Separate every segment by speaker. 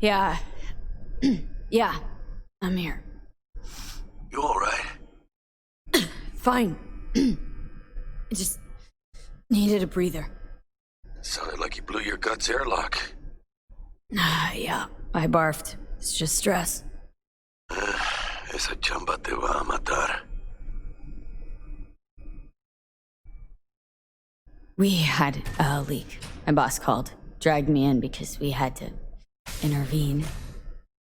Speaker 1: Yeah. Yeah, I'm here.
Speaker 2: You alright?
Speaker 1: Fine. I just needed a breather.
Speaker 2: Sounded like you blew your guts airlock.
Speaker 1: Yeah, I barfed. It's just stress.
Speaker 2: Esa chamba te va a matar.
Speaker 1: We had a leak. My boss called, dragged me in because we had to intervene.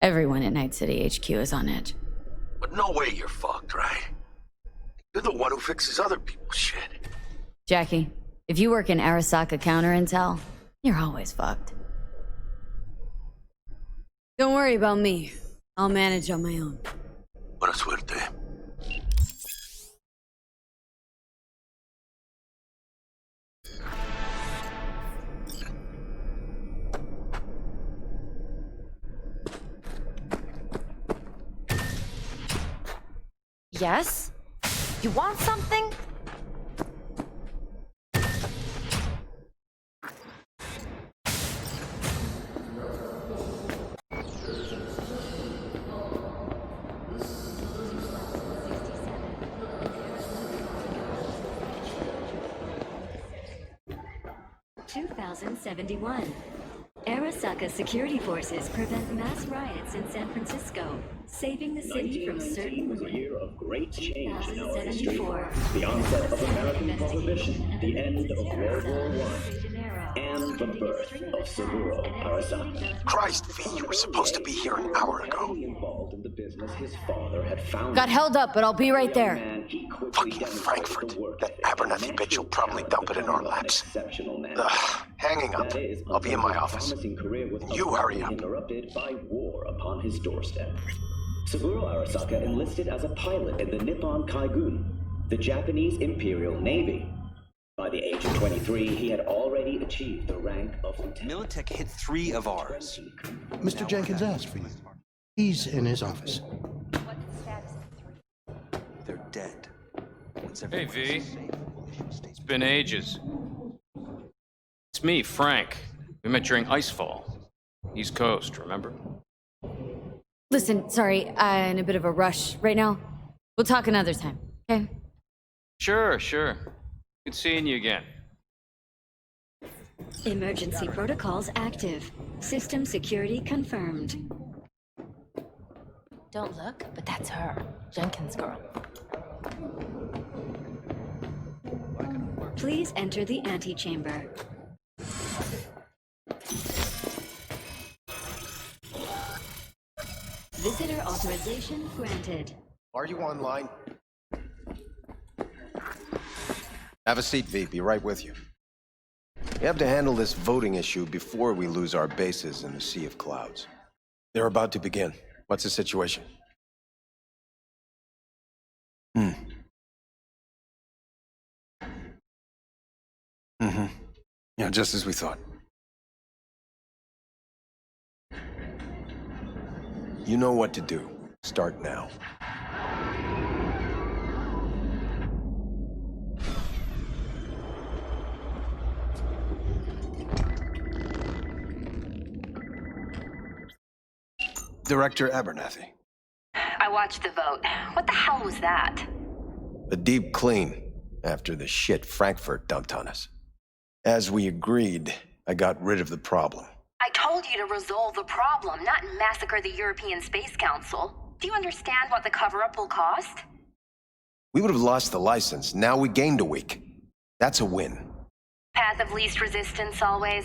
Speaker 1: Everyone at Night City HQ is on edge.
Speaker 2: But no way you're fucked, right? You're the one who fixes other people's shit.
Speaker 1: Jackie, if you work in Arasaka counter intel, you're always fucked. Don't worry about me. I'll manage on my own.
Speaker 2: Buena suerte.
Speaker 3: Yes? You want something?
Speaker 4: (2071). Arasaka security forces prevent mass riots in San Francisco, saving the city from certain
Speaker 5: was a year of great change in our history.
Speaker 4: 2074.
Speaker 5: The onset of American prohibition, the end of World War I, and the birth of Saburo Arasaka.
Speaker 2: Christ, V, you were supposed to be here an hour ago.
Speaker 5: Involved in the business his father had founded.
Speaker 1: Got held up, but I'll be right there.
Speaker 2: Fucking Frankfurt. That Abernathy bitch will probably dump it in our laps. Hanging up. I'll be in my office. You hurry up.
Speaker 5: Interrupted by war upon his doorstep. Saburo Arasaka enlisted as a pilot in the Nippon Kaigun, the Japanese Imperial Navy. By the age of 23, he had already achieved the rank of lieutenant.
Speaker 6: Militech hit 3 of ours.
Speaker 7: Mr. Jenkins asked for you. He's in his office.
Speaker 6: They're dead.
Speaker 8: Hey, V. It's been ages. It's me, Frank. We met during Icefall. East Coast, remember?
Speaker 1: Listen, sorry, I'm in a bit of a rush right now. We'll talk another time, okay?
Speaker 8: Sure. Good seeing you again.
Speaker 4: Emergency protocols active. System security confirmed.
Speaker 3: Don't look, but that's her. Jenkins' girl.
Speaker 4: Please enter the antechamber. Visitor authorization granted.
Speaker 9: Are you online? Have a seat, V. Be right with you. We have to handle this voting issue before we lose our bases in the Sea of Clouds. They're about to begin. What's the situation? Yeah, just as we thought. You know what to do. Start now. Director Abernathy.
Speaker 10: I watched the vote. What the hell was that?
Speaker 9: A deep clean after the shit Frankfurt dumped on us. As we agreed, I got rid of the problem.
Speaker 10: I told you to resolve the problem, not massacre the European Space Council. Do you understand what the cover-up will cost?
Speaker 9: We would have lost the license. Now we gained a week. That's a win.
Speaker 10: Path of least resistance always.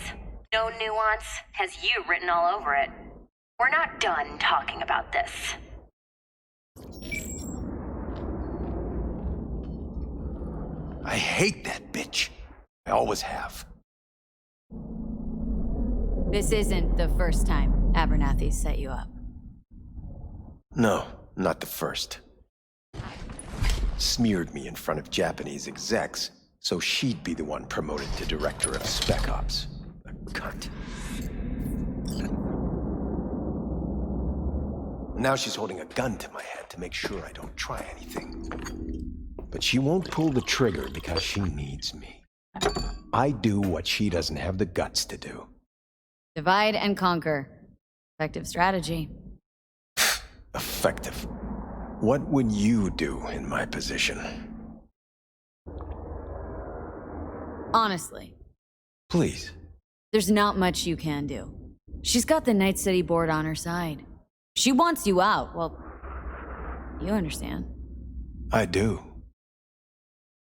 Speaker 10: No nuance. Has you written all over it. We're not done talking about this.
Speaker 9: I hate that bitch. I always have.
Speaker 1: This isn't the first time Abernathy set you up.
Speaker 9: No, not the first. Smeared me in front of Japanese execs, so she'd be the one promoted to Director of Spec Ops. A cunt. Now she's holding a gun to my head to make sure I don't try anything. But she won't pull the trigger because she needs me. I do what she doesn't have the guts to do.
Speaker 1: Divide and conquer. Effective strategy.
Speaker 9: Effective. What would you do in my position?
Speaker 1: Honestly,
Speaker 9: Please.
Speaker 1: there's not much you can do. She's got the Night City board on her side. She wants you out. Well, you understand.
Speaker 9: I do.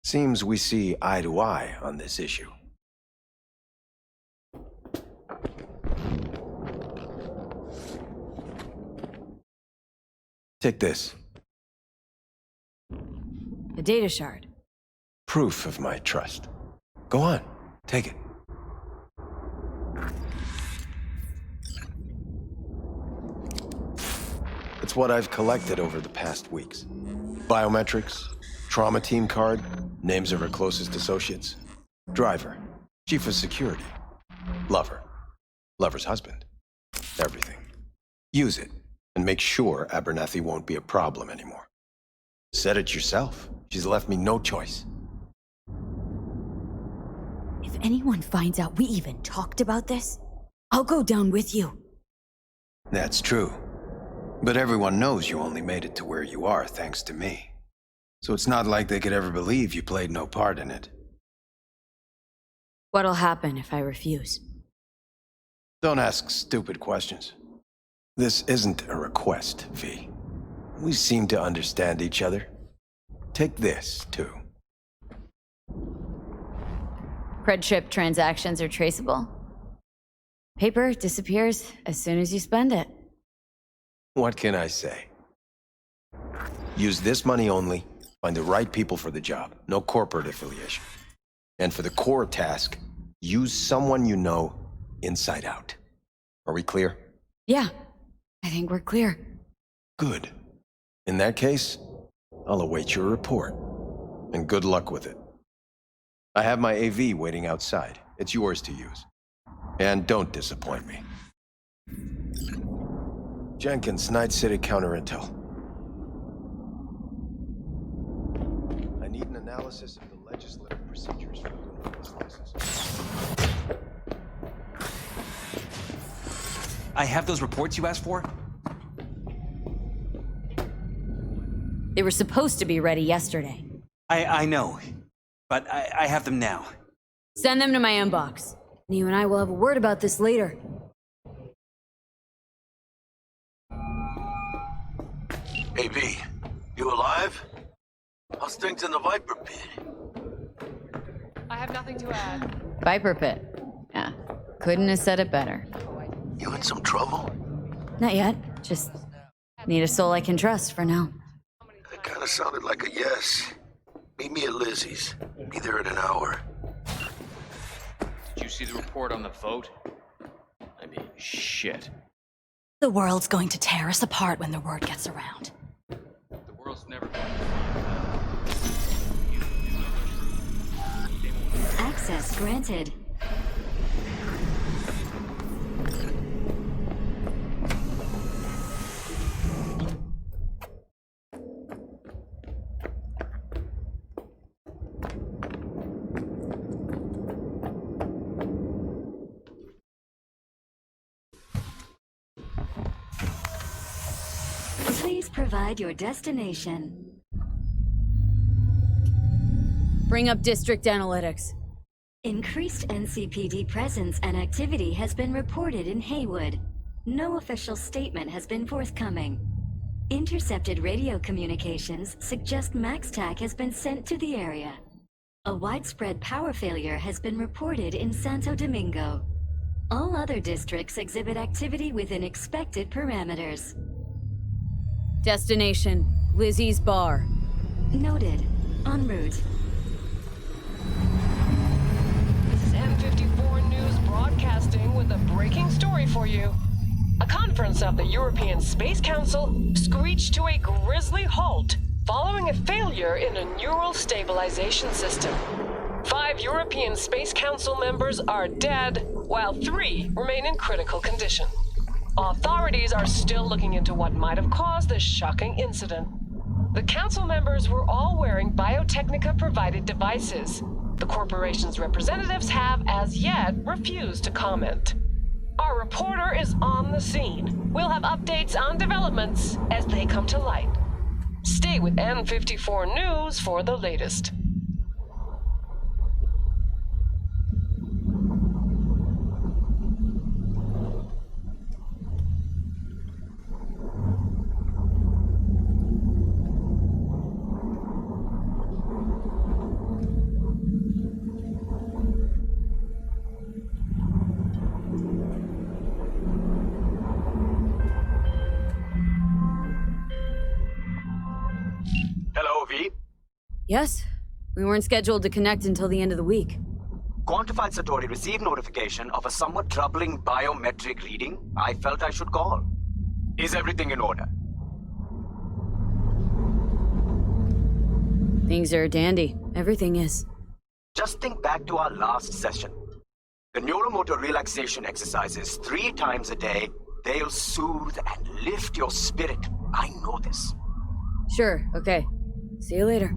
Speaker 9: Seems we see eye to eye on this issue. Take this.
Speaker 1: A data shard.
Speaker 9: Proof of my trust. Go on, take it. It's what I've collected over the past weeks. Biometrics, trauma team card, names of her closest associates. Driver, chief of security, lover, lover's husband. Everything. Use it, and make sure Abernathy won't be a problem anymore. Said it yourself. She's left me no choice.
Speaker 1: If anyone finds out we even talked about this, I'll go down with you.
Speaker 9: That's true. But everyone knows you only made it to where you are thanks to me. So it's not like they could ever believe you played no part in it.
Speaker 1: What'll happen if I refuse?
Speaker 9: Don't ask stupid questions. This isn't a request, V. We seem to understand each other. Take this, too.
Speaker 1: Cred chip transactions are traceable. Paper disappears as soon as you spend it.
Speaker 9: What can I say? Use this money only, find the right people for the job, no corporate affiliation. And for the core task, use someone you know inside out. Are we clear?
Speaker 1: Yeah, I think we're clear.
Speaker 9: Good. In that case, I'll await your report. And good luck with it. I have my AV waiting outside. It's yours to use. And don't disappoint me. Jenkins, Night City Counter-Intel. I need an analysis of the legislative procedures for the this license.
Speaker 6: I have those reports you asked for?
Speaker 1: They were supposed to be ready yesterday.
Speaker 6: I know, but I have them now.
Speaker 1: Send them to my inbox. You and I will have a word about this later.
Speaker 2: Hey, V, you alive? How's things in the Viper Pit?
Speaker 11: I have nothing to add.
Speaker 1: Viper Pit. Yeah, couldn't have said it better.
Speaker 2: You in some trouble?
Speaker 1: Not yet. Just need a soul I can trust for now.
Speaker 2: That kind of sounded like a yes. Meet me at Lizzie's. Be there in an hour.
Speaker 8: Did you see the report on the vote? I mean, shit.
Speaker 3: The world's going to tear us apart when the word gets around.
Speaker 8: The world's never...
Speaker 4: Access granted. Please provide your destination.
Speaker 1: Bring up district analytics.
Speaker 4: Increased NCPD presence and activity has been reported in Haywood. No official statement has been forthcoming. Intercepted radio communications suggest MaxTac has been sent to the area. A widespread power failure has been reported in Santo Domingo. All other districts exhibit activity within expected parameters.
Speaker 1: Destination, Lizzie's bar.
Speaker 4: Noted. En route.
Speaker 11: This is M54 News broadcasting with a breaking story for you. A conference of the European Space Council screeched to a grisly halt following a failure in a neural stabilization system. 5 European Space Council members are dead, while 3 remain in critical condition. Authorities are still looking into what might have caused this shocking incident. The council members were all wearing Biotechnica-provided devices. The corporation's representatives have, as yet, refused to comment. Our reporter is on the scene. We'll have updates on developments as they come to light. Stay with N54 News for the latest.
Speaker 12: Hello, V.
Speaker 1: Yes? We weren't scheduled to connect until the end of the week.
Speaker 12: Quantified Satori received notification of a somewhat troubling biometric reading. I felt I should call. Is everything in order?
Speaker 1: Things are dandy. Everything is.
Speaker 12: Just think back to our last session. The neuromotor relaxation exercises 3 times a day. They'll soothe and lift your spirit. I know this.
Speaker 1: Sure, okay. See you later.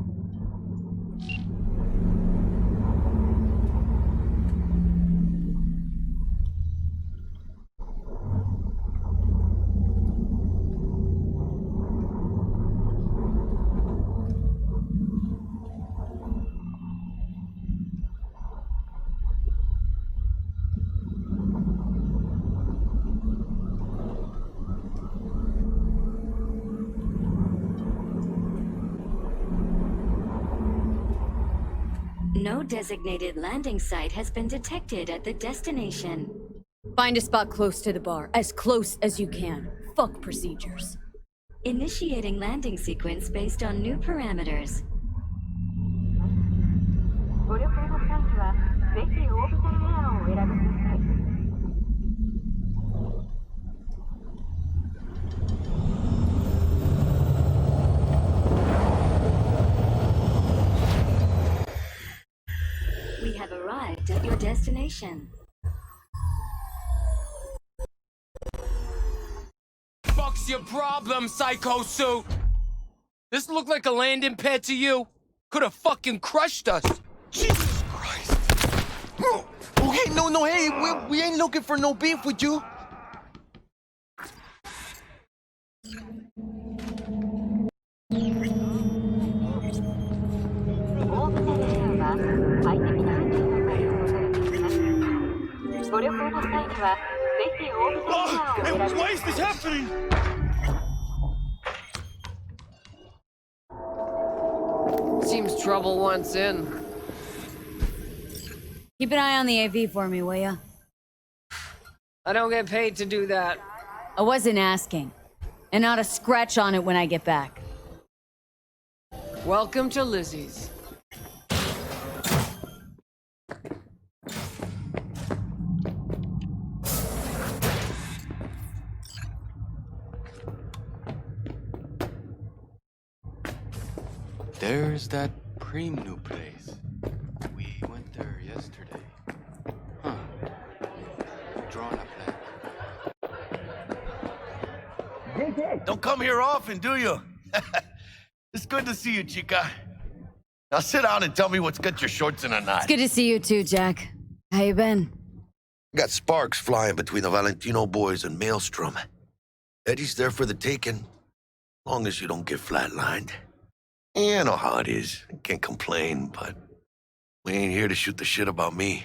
Speaker 4: No designated landing site has been detected at the destination.
Speaker 1: Find a spot close to the bar. As close as you can. Fuck procedures.
Speaker 4: Initiating landing sequence based on new parameters. We have arrived at your destination.
Speaker 13: Fuck's your problem, Psycho Suit? This look like a landing pad to you? Could have fucking crushed us.
Speaker 2: Jesus Christ. Okay, no, hey, we ain't looking for no beef with you.
Speaker 13: Why is this happening?
Speaker 11: Seems trouble wants in.
Speaker 1: Keep an eye on the AV for me, will ya?
Speaker 11: I don't get paid to do that.
Speaker 1: I wasn't asking. And not a scratch on it when I get back.
Speaker 11: Welcome to Lizzie's.
Speaker 14: There's that Preem new place. We went there yesterday. Huh. Drawing a plan.
Speaker 2: Don't come here often, do you? It's good to see you, chica. Now sit down and tell me what's got your shorts in a knot.
Speaker 1: It's good to see you too, Jack. How you been?
Speaker 15: Got sparks flying between the Valentino boys and Maelstrom. Eddie's there for the taking, long as you don't get flatlined. Yeah, I know how it is. I can't complain, but we ain't here to shoot the shit about me.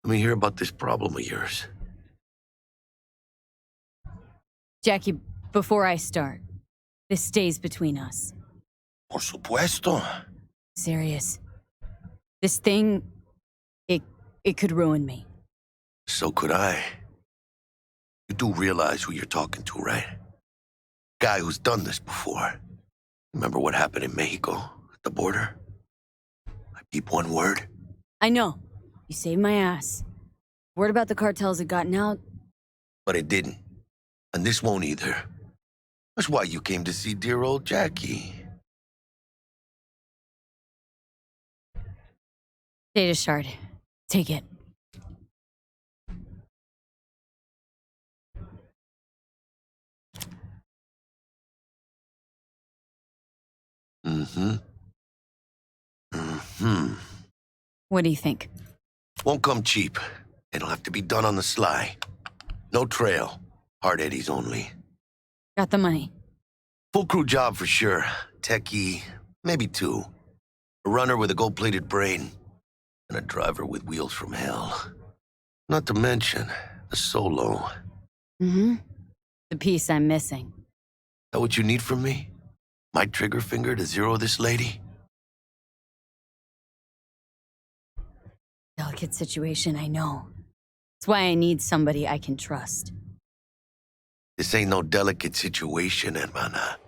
Speaker 15: Let me hear about this problem of yours.
Speaker 1: Jackie, before I start, this stays between us.
Speaker 15: Por supuesto.
Speaker 1: Serious. This thing, it could ruin me.
Speaker 15: So could I. You do realize who you're talking to, right? Guy who's done this before. Remember what happened in Mexico, at the border? I peep one word.
Speaker 1: I know. You saved my ass. Word about the cartels had gotten out.
Speaker 15: But it didn't. And this won't either. That's why you came to see dear old Jackie.
Speaker 1: Data shard. Take it. What do you think?
Speaker 15: Won't come cheap. It'll have to be done on the sly. No trail. Hard eddies only.
Speaker 1: Got the money.
Speaker 15: Full crew job for sure. Techie, maybe 2. A runner with a gold-plated brain. And a driver with wheels from hell. Not to mention, a solo.
Speaker 1: Mm-hmm. The piece I'm missing.
Speaker 15: That what you need from me? My trigger finger to zero this lady?
Speaker 1: Delicate situation, I know. That's why I need somebody I can trust.
Speaker 15: This ain't no delicate situation, hermana.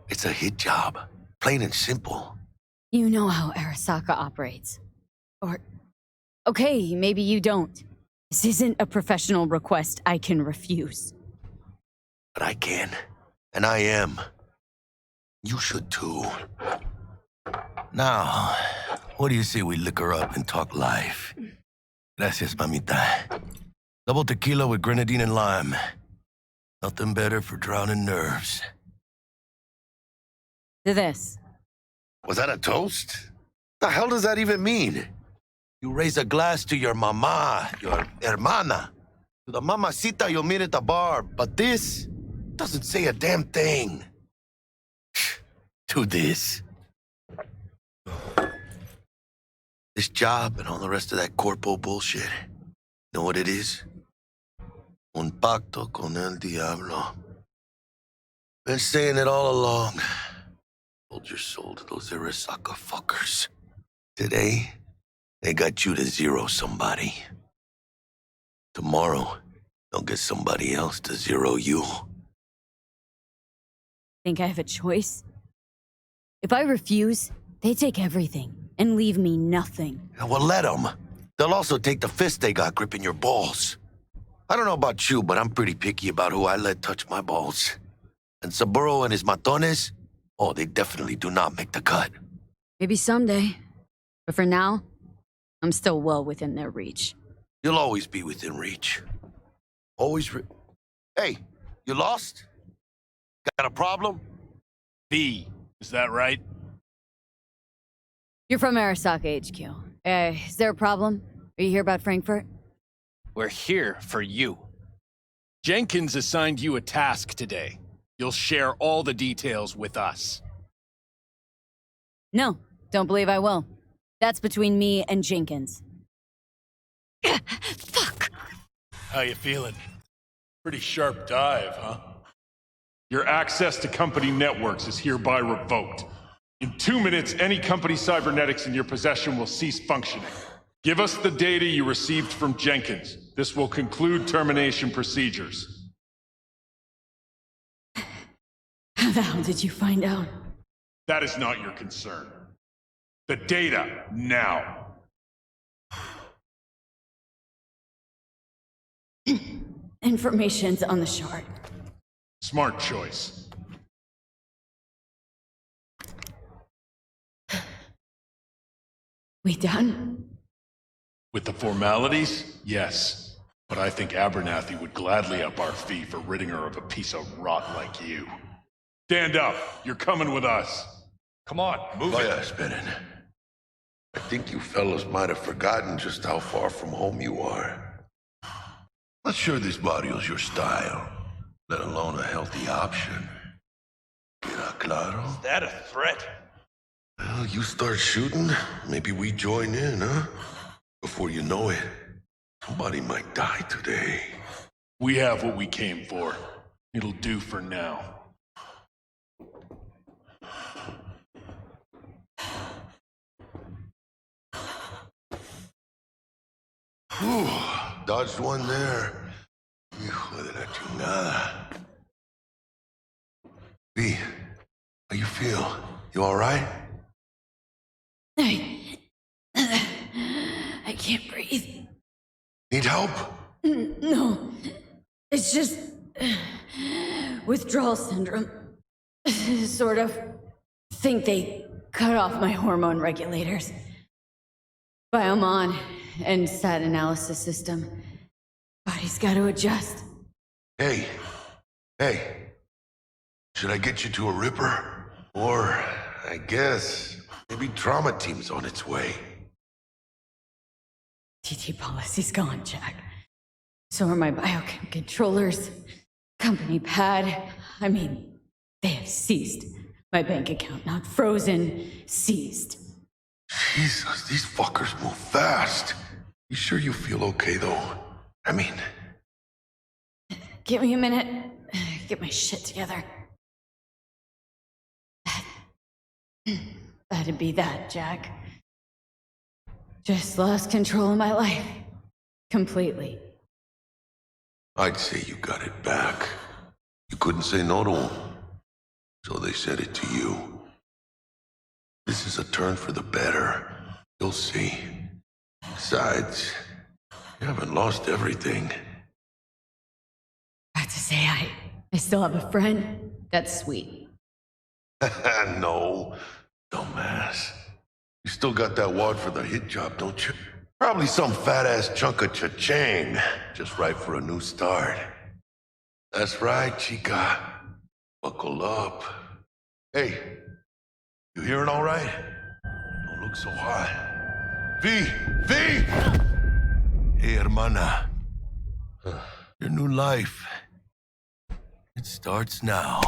Speaker 15: It's a hit job. Plain and simple.
Speaker 1: You know how Arasaka operates. Or, okay, maybe you don't. This isn't a professional request I can refuse.
Speaker 15: But I can. And I am. You should too. Now, what do you say we liquor up and talk life? Gracias, mamita. Double tequila with grenadine and lime. Nothing better for drowning nerves.
Speaker 1: To this.
Speaker 15: Was that a toast? The hell does that even mean? You raise a glass to your mama, your hermana. To the mamacita you'll meet at the bar, but this doesn't say a damn thing. To this. This job and all the rest of that corpo bullshit. Know what it is? Un pacto con el diablo. Been saying it all along. Hold your soul to those Arasaka fuckers. Today, they got you to zero somebody. Tomorrow, they'll get somebody else to zero you.
Speaker 1: Think I have a choice? If I refuse, they take everything and leave me nothing.
Speaker 15: Well, let them. They'll also take the fist they got gripping your balls. I don't know about you, but I'm pretty picky about who I let touch my balls. And Saburo and his matones, oh, they definitely do not make the cut.
Speaker 1: Maybe someday. But for now, I'm still well within their reach.
Speaker 15: You'll always be within reach. Always Hey, you lost? Got a problem?
Speaker 16: B, is that right?
Speaker 1: You're from Arasaka HQ. Is there a problem? Are you here about Frankfurt?
Speaker 16: We're here for you. Jenkins assigned you a task today. You'll share all the details with us.
Speaker 1: No, don't believe I will. That's between me and Jenkins. Fuck!
Speaker 16: How you feeling? Pretty sharp dive, huh?
Speaker 17: Your access to company networks is hereby revoked. In 2 minutes, any company cybernetics in your possession will cease functioning. Give us the data you received from Jenkins. This will conclude termination procedures.
Speaker 1: How the hell did you find out?
Speaker 17: That is not your concern. The data, now.
Speaker 1: Information's on the shard.
Speaker 17: Smart choice.
Speaker 1: We done?
Speaker 17: With the formalities, yes. But I think Abernathy would gladly up our fee for ridding her of a piece of rot like you. Stand up. You're coming with us.
Speaker 16: Come on, move
Speaker 15: Vaya spinning. I think you fellas might have forgotten just how far from home you are. Not sure this barrio's your style, let alone a healthy option. Queda claro?
Speaker 16: Is that a threat?
Speaker 15: Well, you start shooting, maybe we join in, huh? Before you know it, somebody might die today.
Speaker 17: We have what we came for. It'll do for now.
Speaker 15: Whew, dodged one there. Hijo de la chingada. V, how you feel? You all right?
Speaker 1: I can't breathe.
Speaker 15: Need help?
Speaker 1: No. It's just withdrawal syndrome. Sort of. Think they cut off my hormone regulators. Biomon and SAT analysis system. Body's got to adjust.
Speaker 15: Hey. Should I get you to a Ripper? Or, I guess, maybe trauma team's on its way.
Speaker 1: TT policy's gone, Jack. So are my biochem controllers, company pad. I mean, they have seized. My bank account not frozen, seized.
Speaker 15: Jesus, these fuckers move fast. You sure you feel okay, though? I mean...
Speaker 1: Give me a minute. Get my shit together. That'd be that, Jack. Just lost control of my life. Completely.
Speaker 15: I'd say you got it back. You couldn't say no to them. So they said it to you. This is a turn for the better. You'll see. Besides, you haven't lost everything.
Speaker 1: I have to say, I still have a friend. That's sweet.
Speaker 15: No, dumbass. You still got that wad for the hit job, don't you? Probably some fat-ass chunk of cha-ching. Just right for a new start. That's right, chica. Buckle up. Hey, you hearing all right? Don't look so hot. V! Hey, hermana. Your new life. It starts now.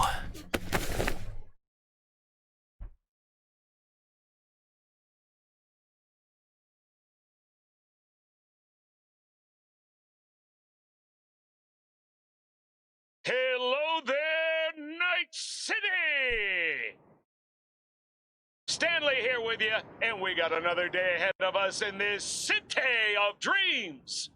Speaker 18: Hello there, Night City! Stanley here with you, and we got another day ahead of us in this city of dreams.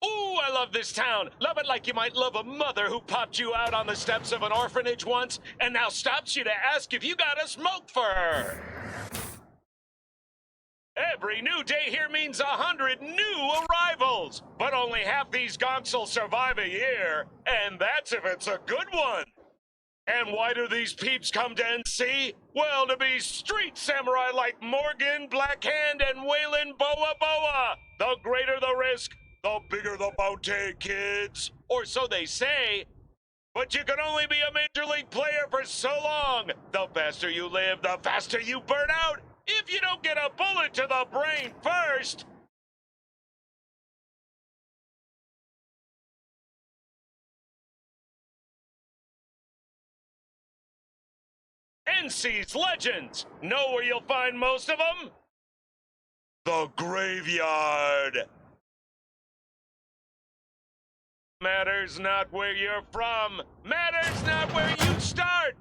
Speaker 18: Ooh, I love this town. Love it like you might love a mother who popped you out on the steps of an orphanage once and now stops you to ask if you got a smoke for her. Every new day here means 100 new arrivals, but only half these gonks will survive a year, and that's if it's a good one. And why do these peeps come to NC? Well, to be street samurai like Morgan, Blackhand, and Waylon Boa Boa. The greater the risk, the bigger the bounty, kids. Or so they say. But you can only be a major league player for so long. The faster you live, the faster you burn out. If you don't get a bullet to the brain first. NC's legends. Know where you'll find most of them? The graveyard. Matters not where you're from. Matters not where you start.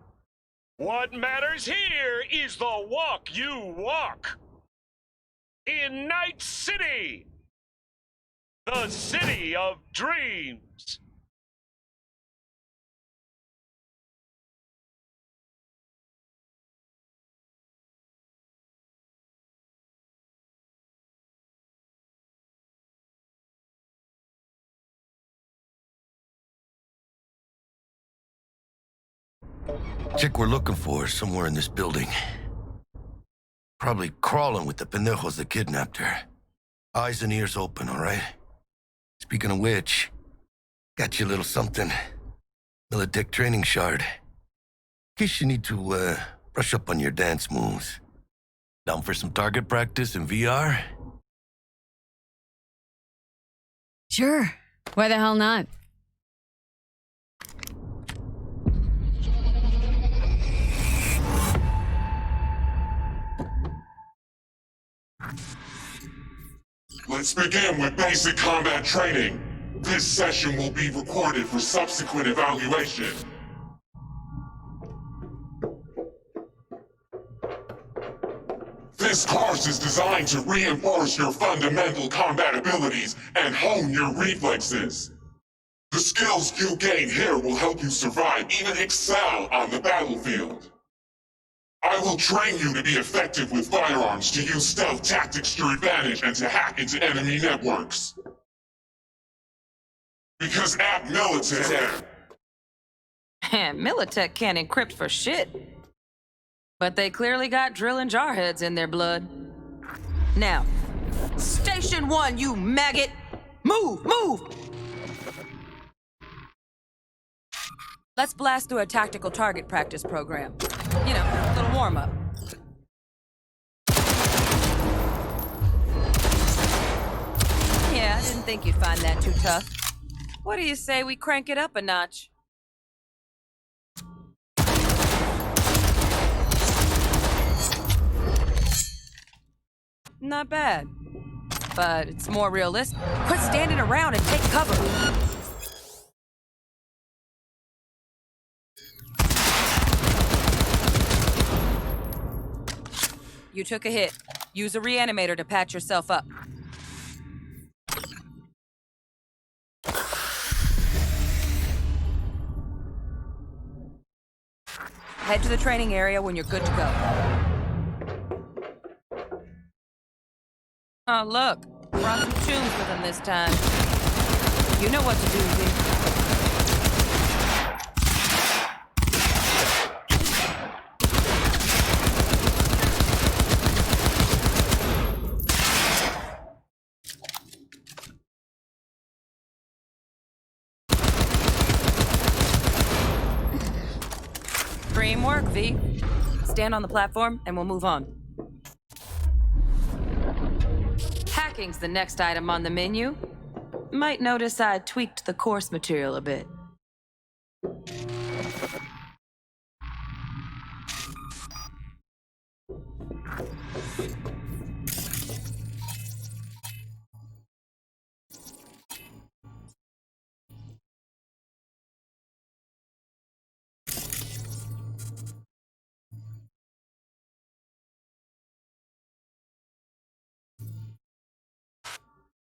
Speaker 18: What matters here is the walk you walk. In Night City. The city of dreams.
Speaker 15: Chick we're looking for is somewhere in this building. Probably crawling with the pendejos that kidnapped her. Eyes and ears open, all right? Speaking of which, got you a little something. Militech training shard. In case you need to, brush up on your dance moves. Down for some target practice in VR?
Speaker 1: Sure. Why the hell not?
Speaker 19: Let's begin with basic combat training. This session will be recorded for subsequent evaluation. This course is designed to reinforce your fundamental combat abilities and hone your reflexes. The skills you gain here will help you survive, even excel on the battlefield. I will train you to be effective with firearms, to use stealth tactics to your advantage, and to hack into enemy networks. Because at Militech...
Speaker 20: And Militech can't encrypt for shit. But they clearly got drill and jarheads in their blood. Now, Station 1, you maggot! Move, move! Let's blast through a tactical target practice program. You know, a little warm-up. Yeah, I didn't think think you'd find that too tough. What do you say we crank it up a notch? Not bad. But it's more realistic. Quit standing around and take cover. You took a hit. Use a reanimator to patch yourself up. Head to the training area when you're good to go. Oh, look. Brought some tunes with him this time. You know what to do, V. 'Dream work, V. Stand on the platform and we'll move on. Hacking's the next item on the menu. Might notice I tweaked the course material a bit.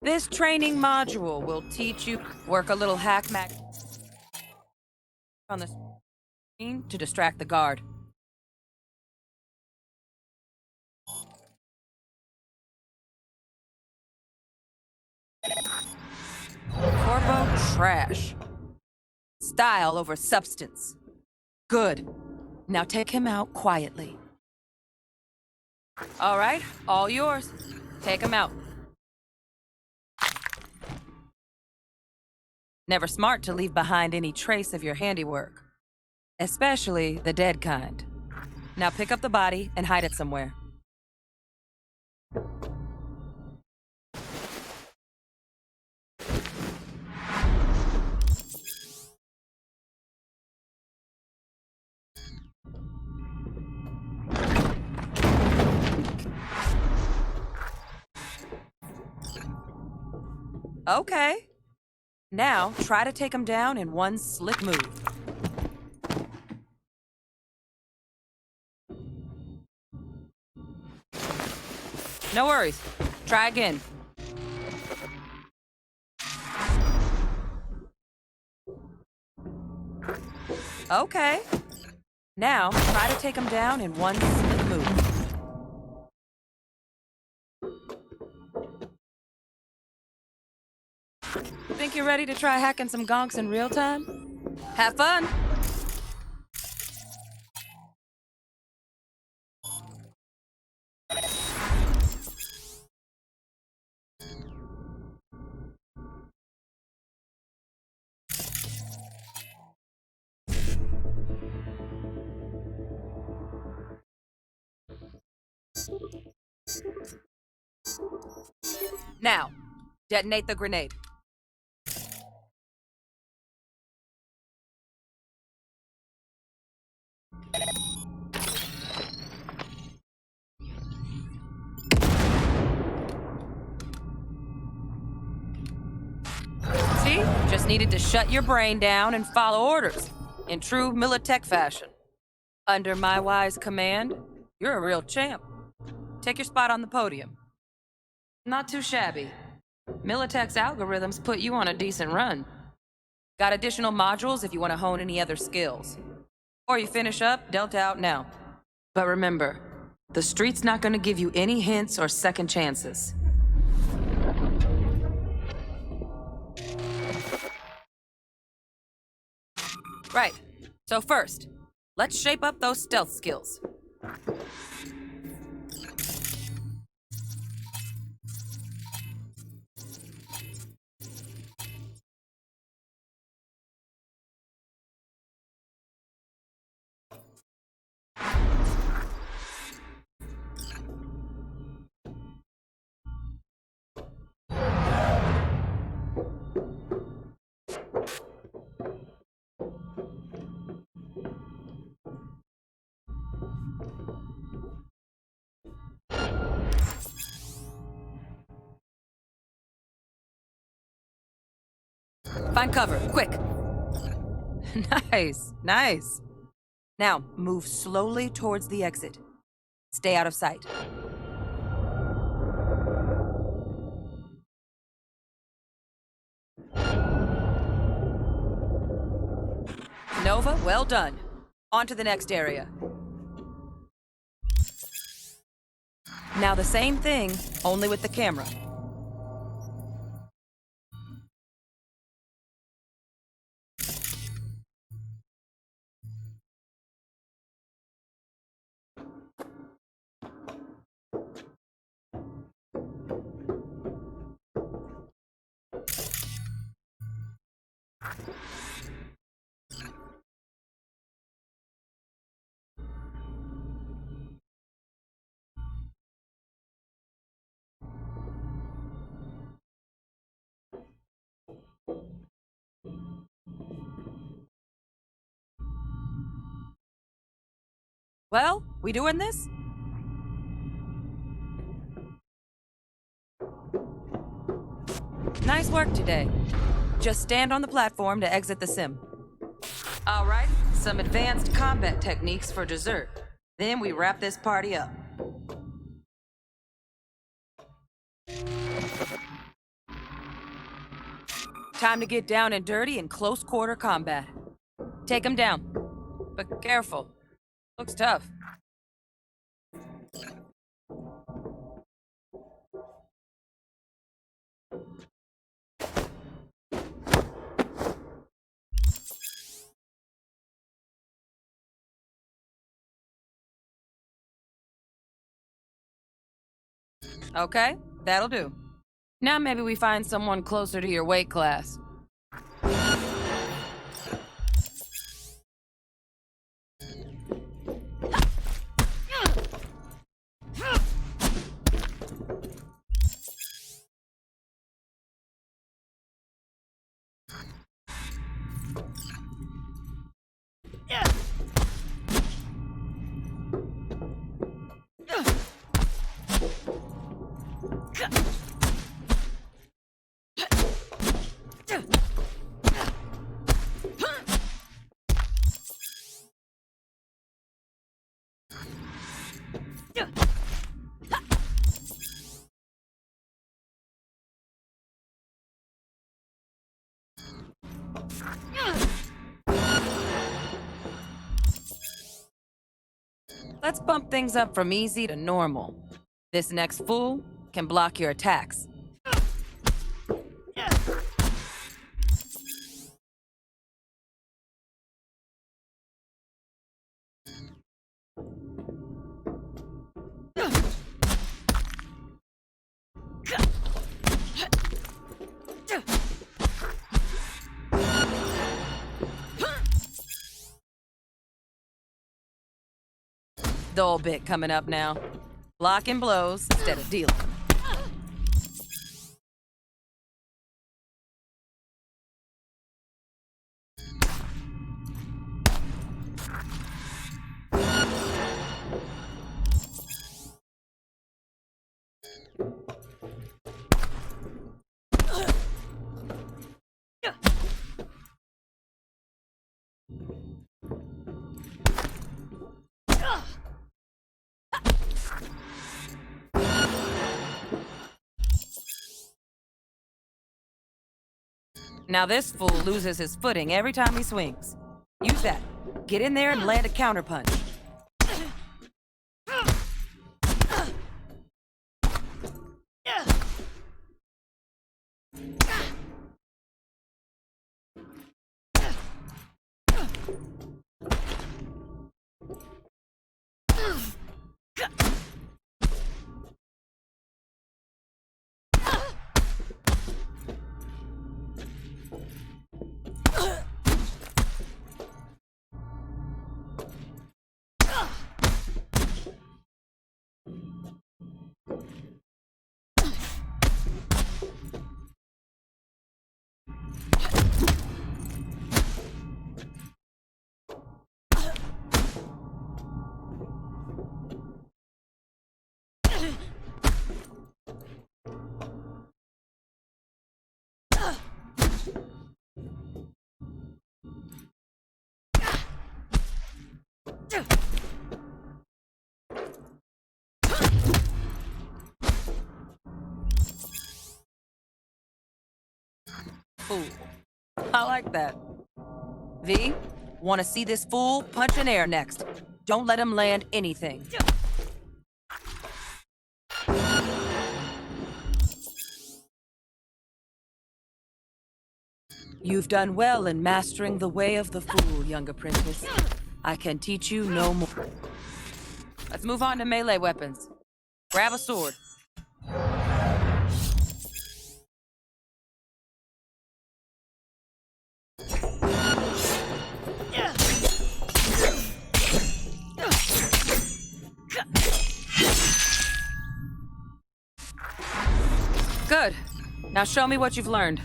Speaker 20: This training module will teach you work a little hack mag on the screen to distract the guard. Corpo trash. Style over substance. Good. Now take him out quietly. All right, all yours. Take him out. Never smart to leave behind any trace of your handiwork. Especially the dead kind. Now pick up the body and hide it somewhere. Okay. Now, try to take him down in one slick move. No worries. Try again. Okay. Now, try to take him down in one slick move. Think you're ready to try hacking some gonks in real time? Have fun! Now, detonate the grenade. See? Just needed to shut your brain down and follow orders, in true Militech fashion. Under my wise command, you're a real champ. Take your spot on the podium. Not too shabby. Militech's algorithms put you on a decent run. Got additional modules if you want to hone any other skills. Or you finish up, Delta out now. But remember, the street's not gonna give you any hints or second chances. Right. So first, let's shape up those stealth skills. Find cover, quick. Nice, nice. Now, move slowly towards the exit. Stay out of sight. Nova, well done. On to the next area. Now the same thing, only with the camera. Well, we doing this? Nice work today. Just stand on the platform to exit the sim. All right, some advanced combat techniques for dessert. Then we wrap this party up. Time to get down and dirty in close quarter combat. Take him down. But careful. Looks tough. Okay, that'll do. Now maybe we find someone closer to your weight class. Let's bump things up from easy to normal. This next fool can block your attacks. Dull bit coming up now. Blocking blows instead of dealing. Now this fool loses his footing every time he swings. Use that. Get in there and land a counterpunch. fool. I like that. V, want to see this fool punch in air next. Don't let him land anything. You've done well in mastering the way of the fool, young apprentice. I can teach you no more. Let's move on to melee weapons. Grab a sword. Good. Now show me what you've learned.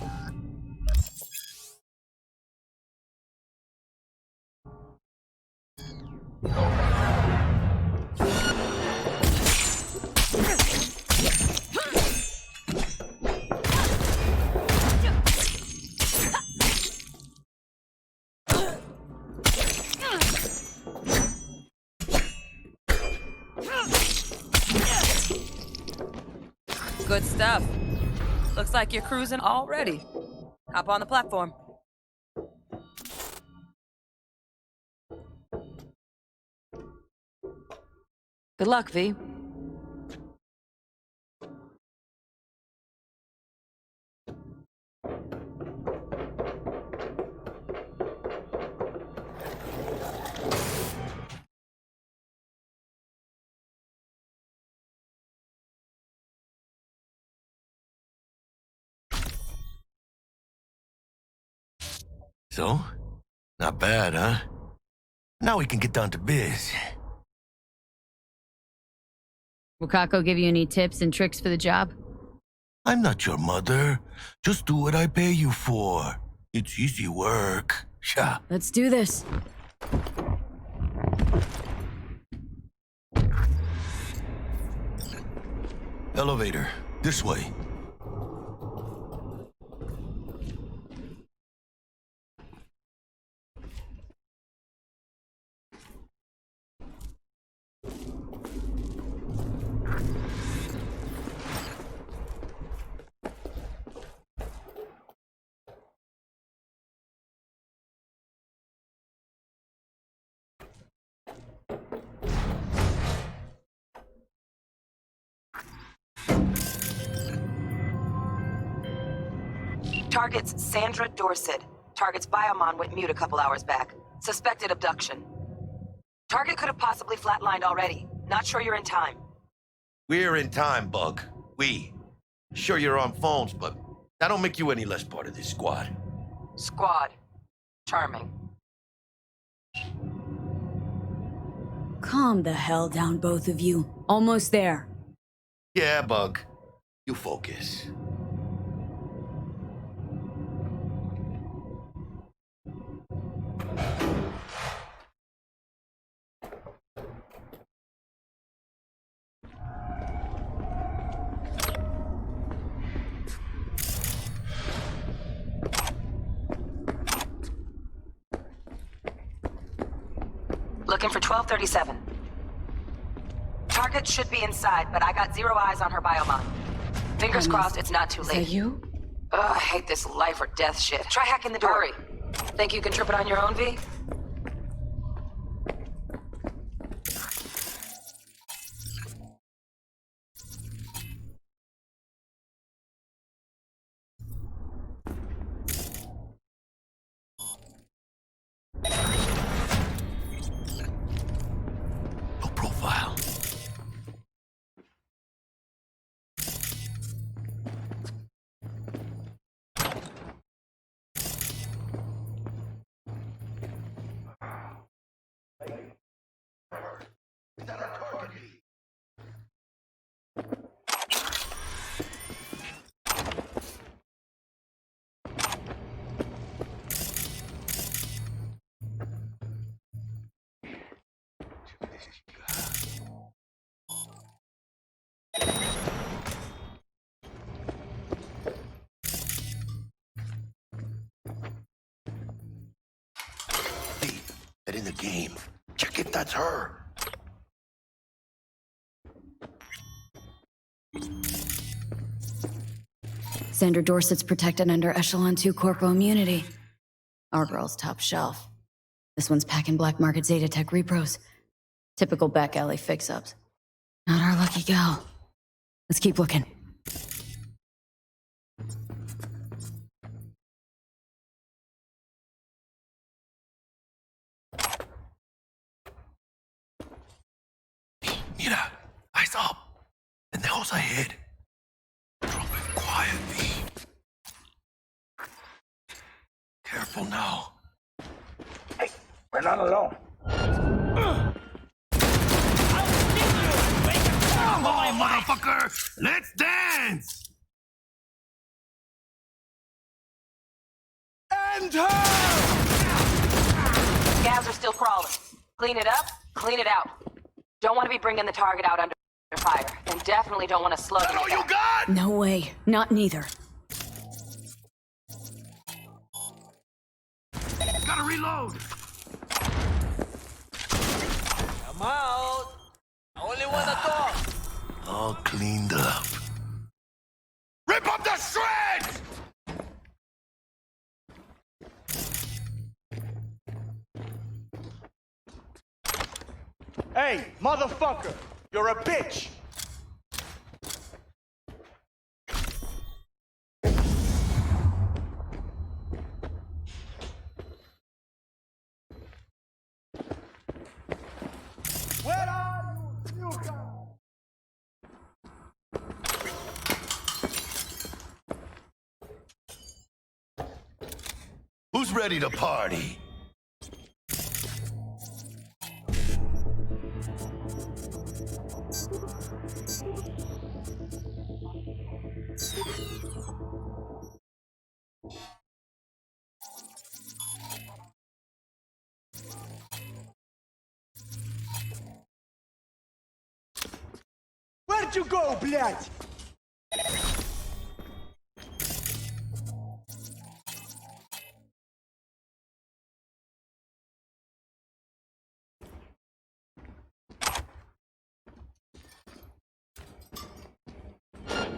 Speaker 20: Good stuff. Looks like you're cruising already. Hop on the platform. Good luck, V.
Speaker 15: So? Not bad, huh? Now we can get down to biz.
Speaker 1: Will Kako give you any tips and tricks for the job?
Speaker 15: I'm not your mother. Just do what I pay you for. It's easy work. Sha.
Speaker 1: Let's do this.
Speaker 15: Elevator. This way.
Speaker 20: Target's Sandra Dorset. Target's biomon went mute a couple hours back. Suspected abduction. Target could have possibly flatlined already. Not sure you're in time.
Speaker 15: We're in time, Bug. We. Sure you're on phones, but that don't make you any less part of this squad.
Speaker 20: Squad. Charming.
Speaker 1: Calm the hell down, both of you. Almost there.
Speaker 15: Yeah, Bug. You focus.
Speaker 20: Looking for 1237. Target should be inside, but I got 0 eyes on her biomon. Fingers crossed it's not too late.
Speaker 1: Is that you?
Speaker 20: Ugh, I hate this life or death shit. Try hacking the door. Hurry. Think you can trip it on your own, V?
Speaker 15: No profile. Get in the game. Check if that's her.
Speaker 1: Alexander Dorset's protected under Echelon 2 Corpo immunity. Our girl's top shelf. This one's packing black market Zeta Tech repros. Typical back alley fix-ups. Not our lucky gal. Let's keep looking.
Speaker 15: Mira, eyes up. Pendejos ahead. Drop it quietly. Careful now.
Speaker 12: Hey, we're not alone.
Speaker 15: Come on, motherfucker! Let's dance!
Speaker 12: And her!
Speaker 20: Gas are still crawling. Clean it up, clean it out. Don't want to be bringing the target out under fire, and definitely don't want to slug him.
Speaker 15: You got?
Speaker 1: No way. Not neither.
Speaker 15: Gotta reload!
Speaker 13: I'm out. I only want to talk.
Speaker 15: All cleaned up. Rip up the shreds!
Speaker 12: Hey, motherfucker! You're a bitch! Where are you, you guys?
Speaker 15: Who's ready to party?
Speaker 12: Where'd you go, блядь?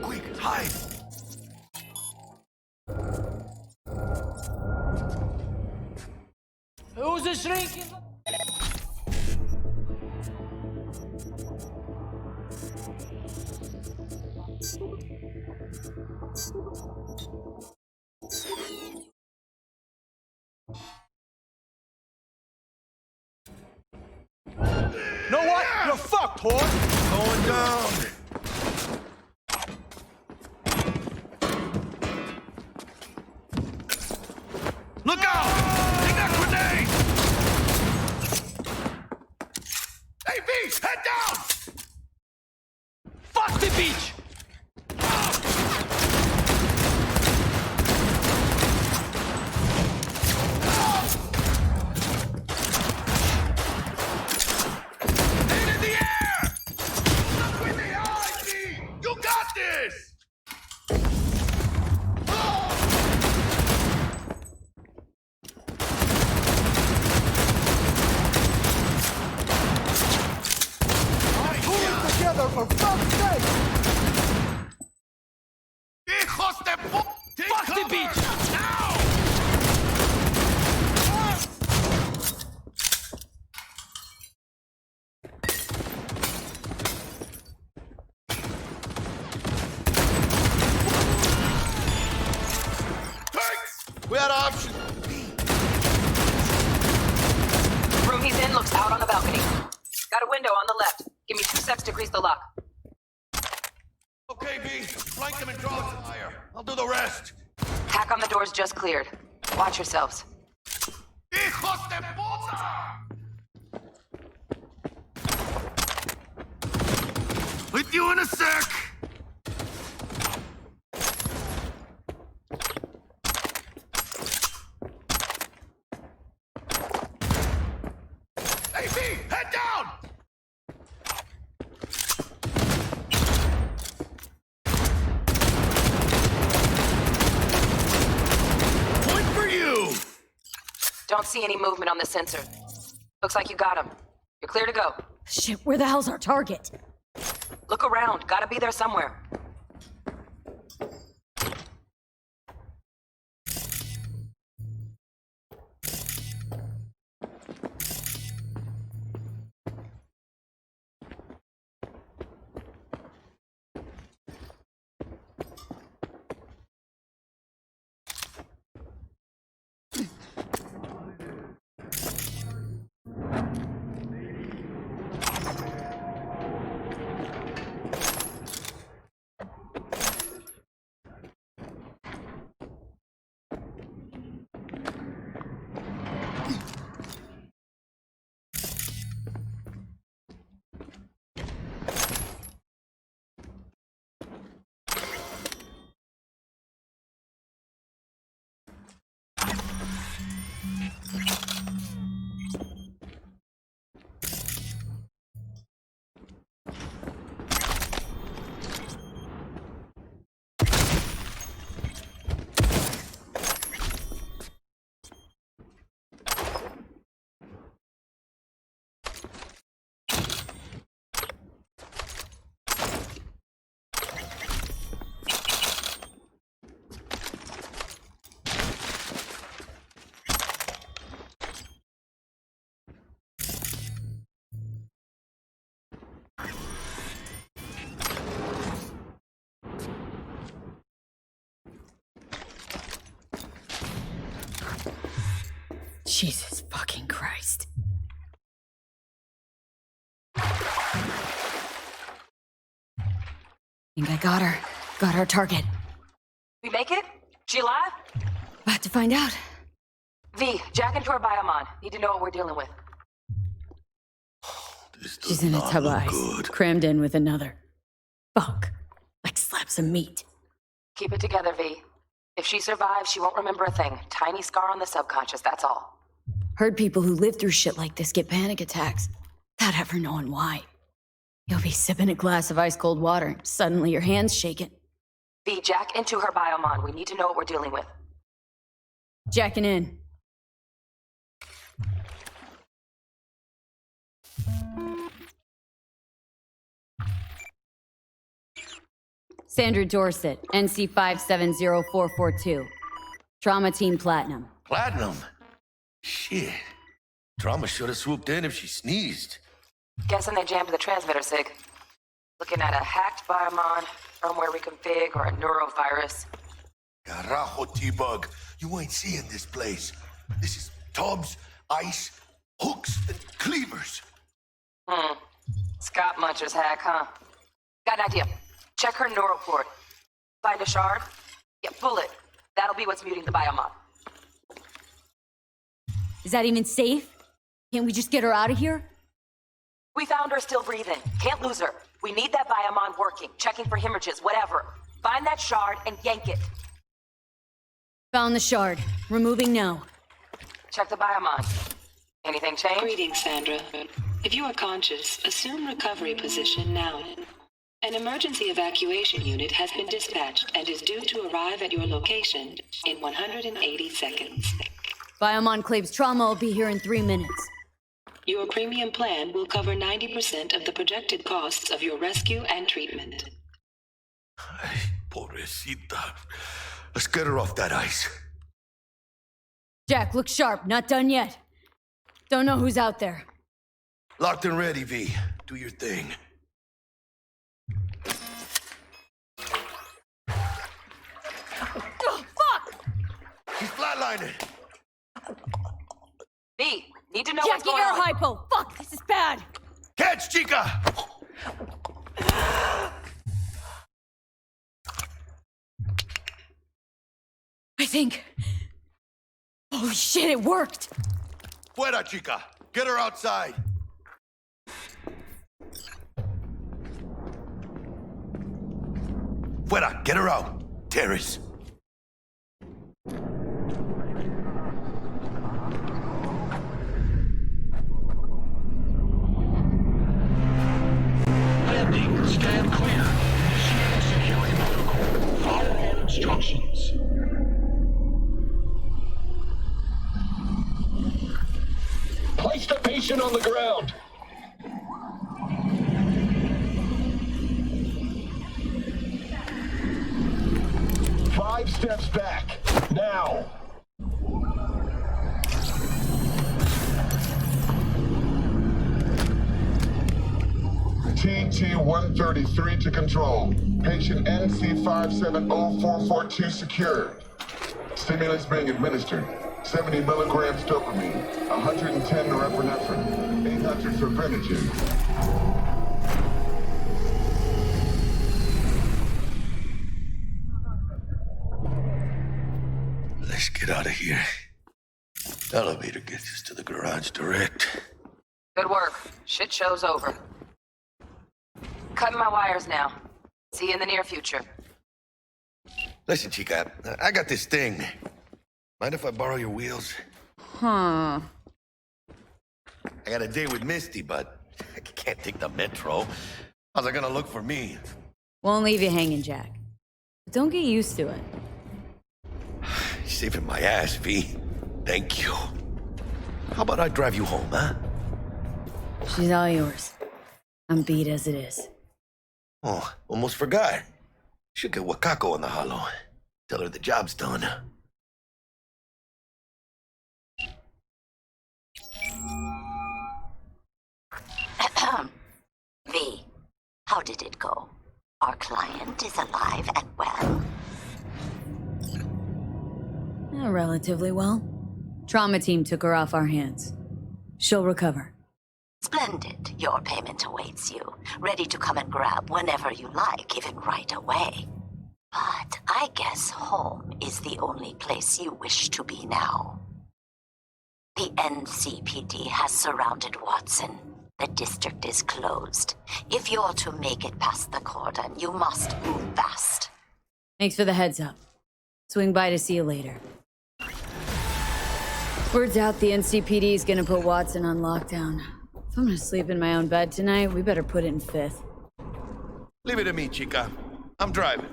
Speaker 15: Quick, hide!
Speaker 13: Who's shrinking?
Speaker 12: Know what? You're fucked, whore!
Speaker 15: Going down! Look out! They got grenades! Hey, B! Head down!
Speaker 13: Fuck the beach!
Speaker 15: Aim in the air! Look with the eye, B! You got this!
Speaker 12: Pull it together for fuck's sake!
Speaker 15: Hijos de pu... Take
Speaker 13: Fuck the
Speaker 15: cover!
Speaker 13: beach!
Speaker 15: Now! Thanks! We had options.
Speaker 20: Room he's in looks out on the balcony. Got a window on the left. Give me 2 secs to grease the lock.
Speaker 15: Okay, B. Flank them and draw the fire. I'll do the rest.
Speaker 20: Hack on the doors just cleared. Watch yourselves.
Speaker 15: Hijos de puta! With you in a sec. Hey, B! Head down! Point for you!
Speaker 20: Don't see any movement on the sensor. Looks like you got him. You're clear to go.
Speaker 1: Shit, where the hell's our target?
Speaker 20: Look around. Gotta be there somewhere.
Speaker 1: Jesus fucking Christ. Think I got her. Got our target.
Speaker 3: We make it? She alive?
Speaker 1: About to find out.
Speaker 3: V, jack into her biomon. Need to know what we're dealing with.
Speaker 1: She's in a tub of ice, crammed in with another. Fuck. Like slabs of meat.
Speaker 3: Keep it together, V. If she survives, she won't remember a thing. Tiny scar on the subconscious, that's all.
Speaker 1: Heard people who live through shit like this get panic attacks, without ever knowing why. You'll be sipping a glass of ice-cold water, and suddenly your hand's shaking.
Speaker 3: V, jack into her biomon. We need to know what we're dealing with.
Speaker 1: Jacking in. Sandra Dorset, NC 570442. Trauma Team Platinum.
Speaker 15: Platinum? Shit. Trauma should have swooped in if she sneezed.
Speaker 3: Guessing they jammed the transmitter, Sig. Looking at a hacked biomon, firmware reconfig, or a neurovirus.
Speaker 15: Carajo, T-Bug. You ain't seeing this place. This is tubs, ice, hooks, and cleavers.
Speaker 3: Scott Muncher's hack, huh? Got an idea. Check her neural port. Find a shard? Yeah, pull it. That'll be what's muting the biomon.
Speaker 1: Is that even safe? Can't we just get her out of here?
Speaker 3: We found her still breathing. Can't lose her. We need that biomon working, checking for hemorrhages, whatever. Find that shard and yank it.
Speaker 1: Found the shard. Removing now.
Speaker 3: Check the biomon. Anything change?
Speaker 21: Greetings, Sandra. If you are conscious, assume recovery position now. An emergency evacuation unit has been dispatched and is due to arrive at your location in 180 seconds.
Speaker 1: Biomon claims trauma will be here in 3 minutes.
Speaker 21: Your premium plan will cover 90% of the projected costs of your rescue and treatment.
Speaker 15: Ay, pobrecita. Let's get her off that ice.
Speaker 1: Jack, look sharp. Not done yet. Don't know who's out there.
Speaker 15: Locked and ready, V. Do your thing.
Speaker 1: Oh, fuck!
Speaker 15: She's flatlining.
Speaker 3: V, need to know what's going
Speaker 1: air
Speaker 3: on.
Speaker 1: hypo. Fuck, this is bad.
Speaker 15: Catch, chica!
Speaker 1: I think... Holy shit, it worked!
Speaker 15: Fuera, chica! Get her outside! Fuera! Get her out! Terrace!
Speaker 19: Landing. Stand clear. Initiate security protocol. Follow all instructions. Place the patient on the ground. Five steps back. Now. TT-133 to control. Patient NC570442 secured. Stimulants being administered. 70 milligrams dopamine, 110 norepinephrine, 800 fibrinogen.
Speaker 15: Let's get out of here. Elevator gets us to the garage direct.
Speaker 3: Good work. Shit show's over. Cutting my wires now. See you in the near future.
Speaker 15: Listen, chica, I got this thing. Mind if I borrow your wheels?
Speaker 1: Huh.
Speaker 15: I got a date with Misty, but I can't take the metro. How's it gonna look for me?
Speaker 1: Won't leave you hanging, Jack. But don't get used to it.
Speaker 15: You're saving my ass, V. Thank you. How about I drive you home, huh?
Speaker 1: She's all yours. I'm beat as it is.
Speaker 15: Oh, almost forgot. Should get Wakako on the holo. Tell her the job's done.
Speaker 22: V, how did it go? Our client is alive and well?
Speaker 1: Relatively well. Trauma team took her off our hands. She'll recover.
Speaker 22: Splendid. Your payment awaits you, ready to come and grab whenever you like, even right away. But I guess home is the only place you wish to be now. The NCPD has surrounded Watson. The district is closed. If you're to make it past the cordon, you must move fast.
Speaker 1: Thanks for the heads up. Swing by to see you later. Word's out the NCPD is gonna put Watson on lockdown. If I'm gonna sleep in my own bed tonight, we better put it in 5th.
Speaker 15: Leave it to me, chica. I'm driving.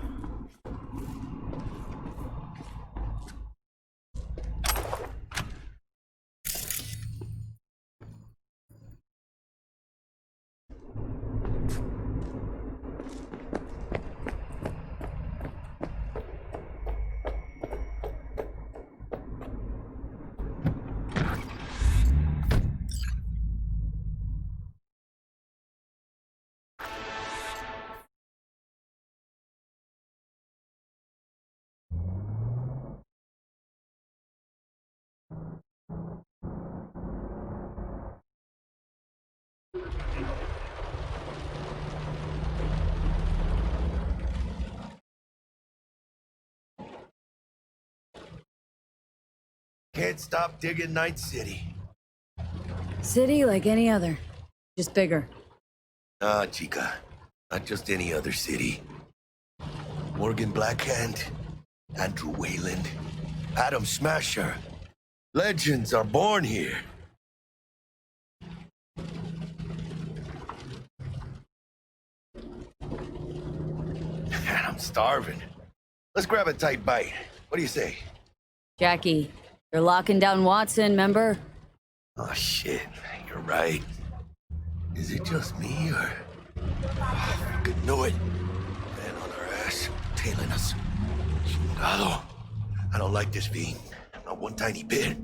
Speaker 15: Can't stop digging Night City.
Speaker 1: City like any other, just bigger.
Speaker 15: Ah, chica. Not just any other city. Morgan Blackhand, Andrew Wayland, Adam Smasher. Legends are born here. Man, I'm starving. Let's grab a tight bite. What do you say?
Speaker 1: Jackie, they're locking down Watson, remember?
Speaker 15: Oh, shit. You're right. Is it just me, or... I could know it. Man on our ass, tailing us. Chingado. I don't like this, V. Not one tiny bit.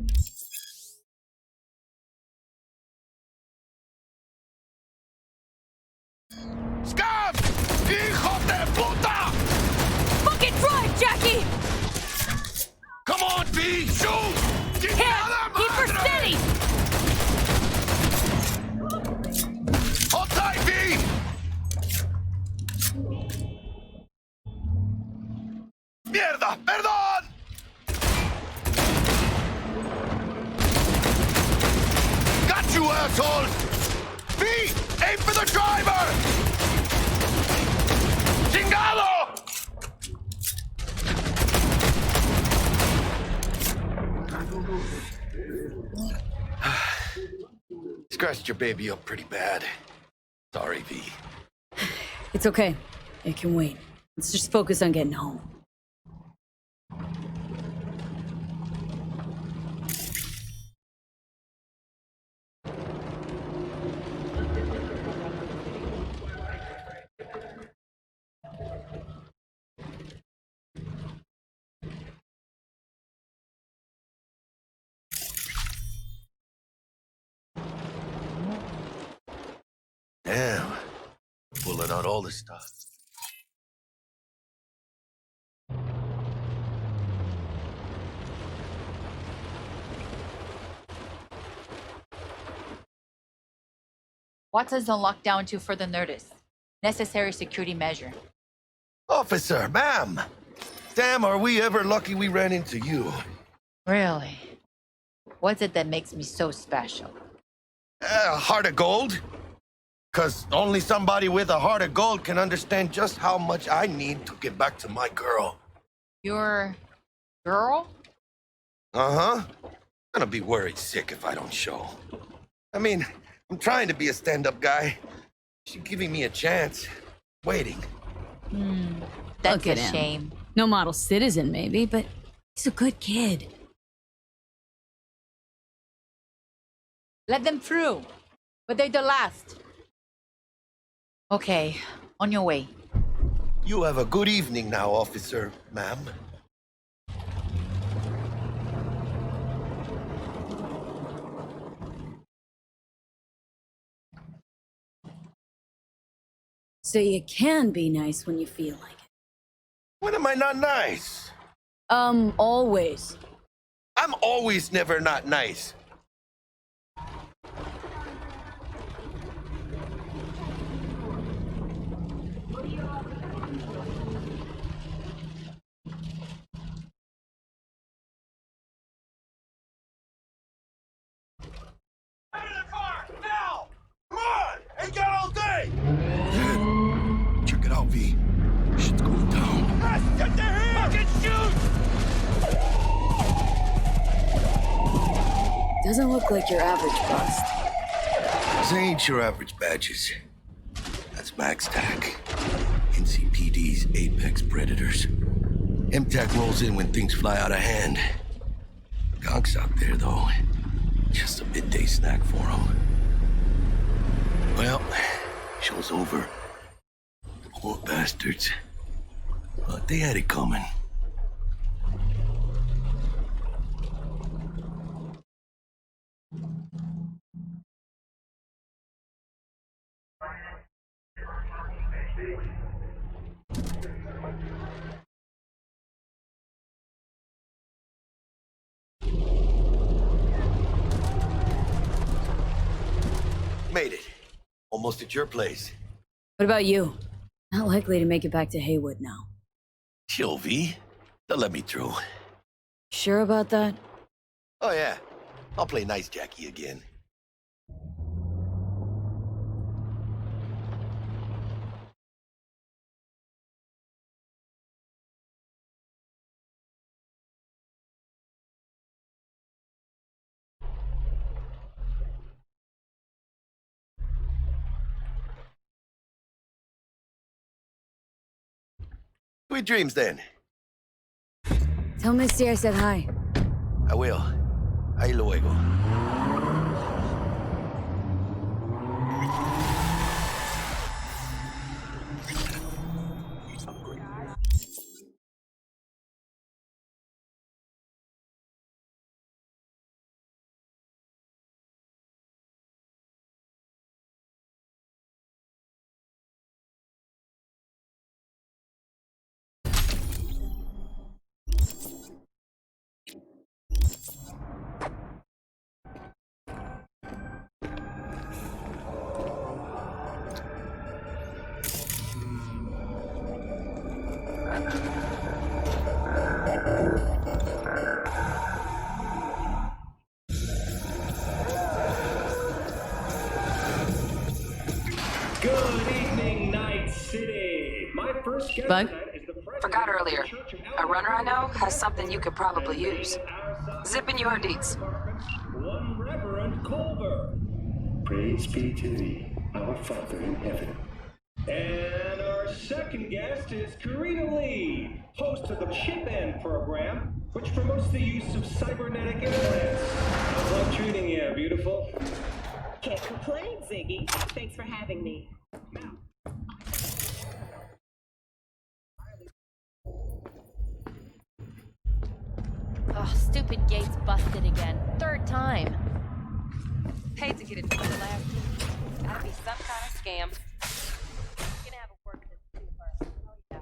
Speaker 15: Scum! Hijo de puta!
Speaker 1: Fucking drive, Jackie!
Speaker 15: Come on, V! Shoot!
Speaker 1: Hit! Keep her steady!
Speaker 15: Hold tight, V! Mierda! Perdón! Got you, asshole! V! Aim for the driver! Chingado! Scratched your baby up pretty bad. Sorry, V.
Speaker 1: It's okay. It can wait. Let's just focus on getting home.
Speaker 15: Damn. Pulling out all this stuff.
Speaker 5: Watson's on lockdown to further notice. Necessary security measure.
Speaker 15: Officer, ma'am. Damn, are we ever lucky we ran into you.
Speaker 5: Really? What's it that makes me so special?
Speaker 15: Heart of gold? Because only somebody with a heart of gold can understand just how much I need to get back to my girl.
Speaker 5: Your girl?
Speaker 15: Uh-huh. Gonna be worried sick if I don't show. I mean, I'm trying to be a stand-up guy. She's giving me a chance. Waiting.
Speaker 5: That's
Speaker 1: Look at
Speaker 5: a
Speaker 1: him.
Speaker 5: shame.
Speaker 1: No model citizen, maybe, but he's a good kid.
Speaker 5: Let them through. But they're the last. Okay, on your way.
Speaker 15: You have a good evening now, officer, ma'am.
Speaker 1: So you can be nice when you feel like it.
Speaker 15: When am I not nice?
Speaker 1: Always.
Speaker 15: I'm I'm always never not nice.
Speaker 2: Ain't got all day!
Speaker 15: Check it out, V. Shit's going down.
Speaker 2: Get the hand! Fucking shoot!
Speaker 1: Doesn't look like your average bust.
Speaker 15: These ain't your average badges. That's Max TAC. NCPD's apex predators. MTAC rolls in when things fly out of hand. Gonks out there, though. Just a midday snack for them. Well, show's over. Poor bastards. But they had it coming. Made it. Almost at your place.
Speaker 1: What about you? Not likely to make it back to Haywood now.
Speaker 15: Chill, V. They'll let me through.
Speaker 1: Sure about that?
Speaker 15: Oh, yeah. I'll play nice Jackie again. Sweet dreams, then.
Speaker 1: Tell Misty I said hi.
Speaker 15: I will. Ahí luego.
Speaker 7: Good evening, Night City. My first guest
Speaker 3: Bug?
Speaker 7: tonight is the president
Speaker 3: Forgot earlier.
Speaker 7: of the Church of
Speaker 3: A runner I know
Speaker 7: Alabama.
Speaker 3: has something you could probably use. Zip in your deeds.
Speaker 7: One Reverend Culver. Praise be to thee, our Father in heaven. And our second guest is Karina Lee, host of the Chip In program, which promotes the use of cybernetic implants. How's life treating you, beautiful?
Speaker 10: Can't complain, Ziggy. Thanks for having me.
Speaker 5: Oh, stupid gate's busted again. Third time.
Speaker 20: Hate to get it from the last. Gotta be some kind of scam. Gonna have a work this too first. Oh yeah.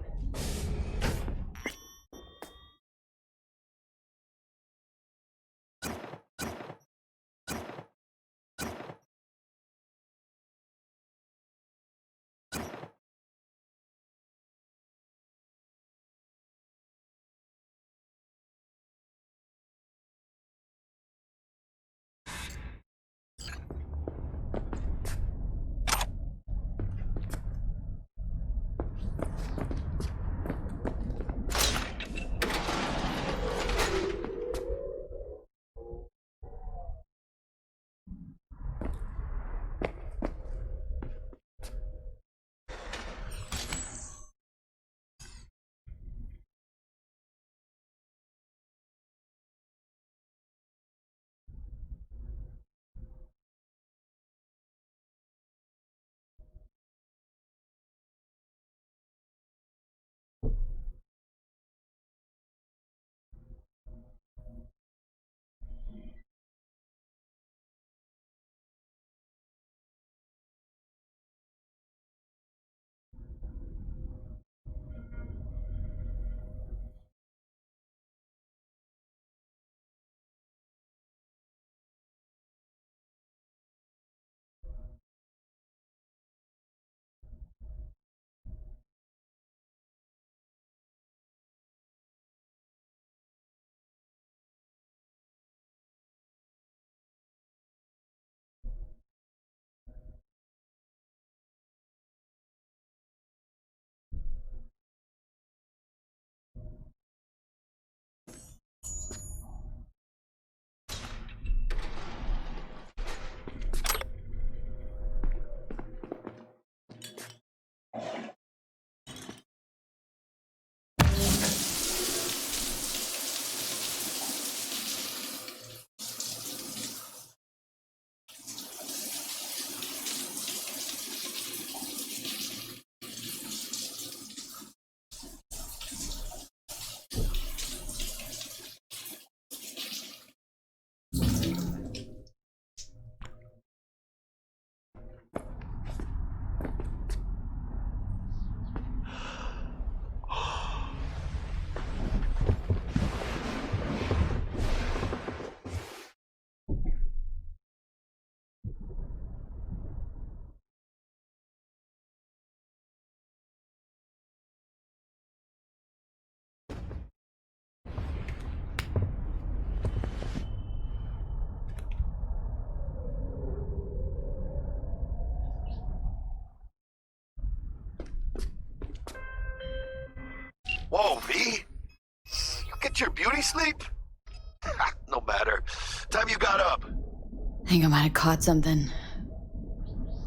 Speaker 15: Whoa, V? You get your beauty sleep? No matter. Time you got up.
Speaker 1: I think I might have caught something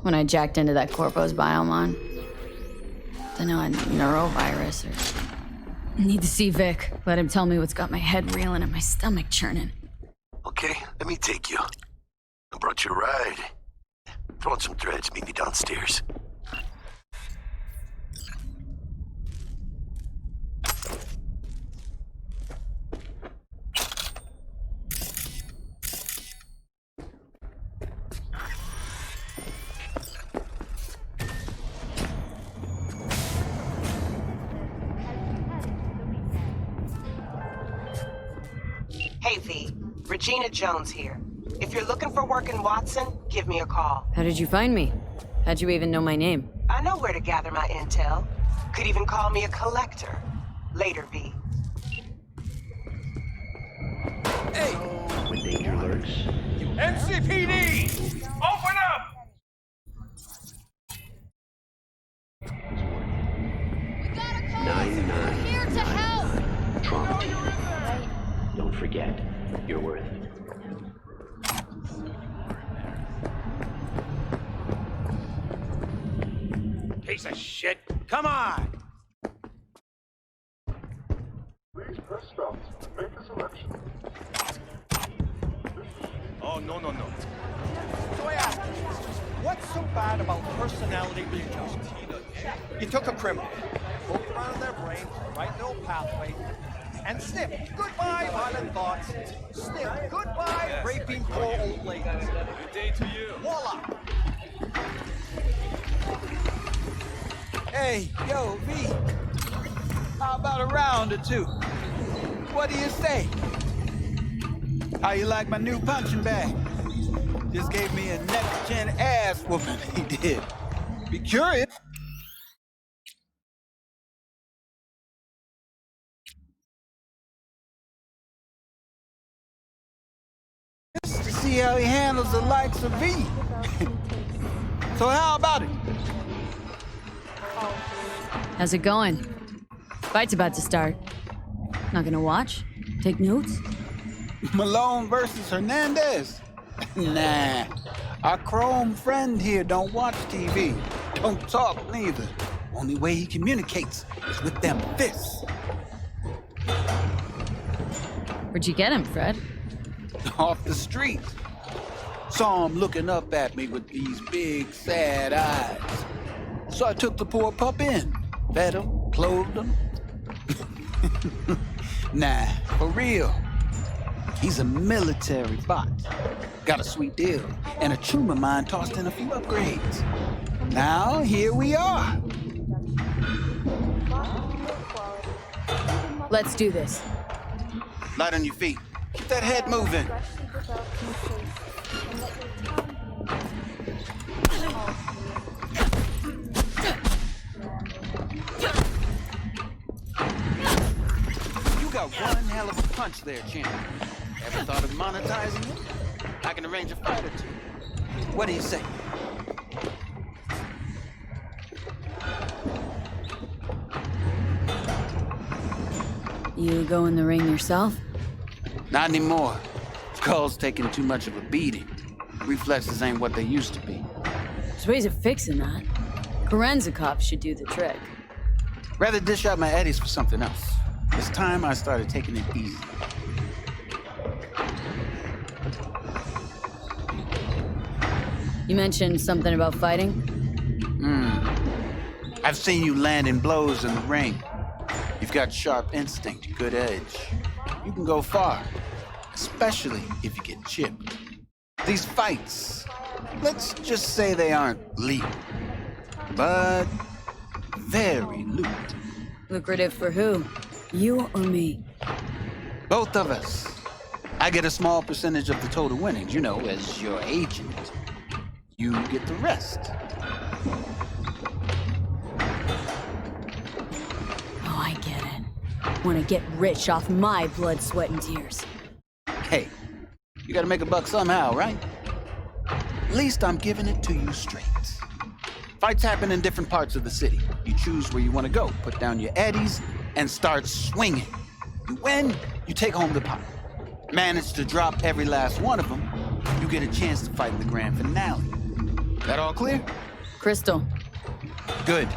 Speaker 1: when I jacked into that Corpo's biomon. Don't know, a neurovirus or... Need to see Vic. Let him tell me what's got my head reeling and my stomach churning.
Speaker 15: Okay, let me take you. I brought you a ride. Throw on some threads, meet me downstairs.
Speaker 6: Hey V, Regina Jones here. If you're looking for work in Watson, give me a call.
Speaker 1: How did you find me? How'd you even know my name?
Speaker 6: I know where to gather my intel. Could even call me a collector. Later, V.
Speaker 7: Hey! When danger lurks.
Speaker 18: NCPD! Open up!
Speaker 7: Here to help! Trump. Don't forget, you're worth it.
Speaker 18: Piece of shit. Come on!
Speaker 19: Please press stop and make a selection.
Speaker 18: Oh, no. So I ask you, what's so bad about personality readjustment? You took a criminal, poked around their brain, right little pathway, and snip, goodbye violent thoughts, snip, goodbye raping poor old ladies. Good day to you. Voila!
Speaker 9: Hey, yo, V. How about a round or two? What do you say? How you like my new punching bag? Just gave me a next-gen ass whooping, he did. Be curious. Just to see how he handles the likes of V. So how about it?
Speaker 1: How's it going? Fight's about to start. Not gonna watch? Take notes?
Speaker 9: Malone versus Hernandez? Nah. Our chrome friend here don't watch TV. Don't talk neither. Only way he communicates is with them fists.
Speaker 1: Where'd you get him, Fred?
Speaker 9: Off the street. Saw him looking up at me with these big, sad eyes. So I took the poor pup in. Fed him, clothed him. Nah, for real. He's a military bot. Got a sweet deal, and a tumor mine tossed in a few upgrades. Now, here we are.
Speaker 1: Let's do this.
Speaker 9: Light on your feet. Keep that head moving. You got one hell of a punch there, champ. Ever thought of monetizing it? I can arrange a fight or two. What do you say?
Speaker 1: You go in the ring yourself?
Speaker 9: Not anymore. Skull's taking too much of a beating. Reflexes ain't what they used to be.
Speaker 1: There's ways of fixing that. Korenzikov should do the trick.
Speaker 9: Rather dish out my eddies for something else. It's time I started taking it easy.
Speaker 1: You mentioned something about fighting?
Speaker 9: I've seen you landing blows in the ring. You've got sharp instinct, good edge. You can go far, especially if you get chipped. These fights, let's just say they aren't lethal, but very lucrative.
Speaker 1: Lucrative for who? You or me?
Speaker 9: Both of us. I get a small percentage of the total winnings, you know, as your agent. You get the rest.
Speaker 1: Oh, I get it. Want to get rich off my blood, sweat, and tears.
Speaker 9: Hey, you gotta make a buck somehow, right? At least I'm giving it to you straight. Fights happen in different parts of the city. You choose where you want to go, put down your eddies, and start swinging. You win, you take home the pot. Manage to drop every last one of them, you get a chance to fight in the grand finale. That all clear?
Speaker 1: Crystal.
Speaker 9: Good.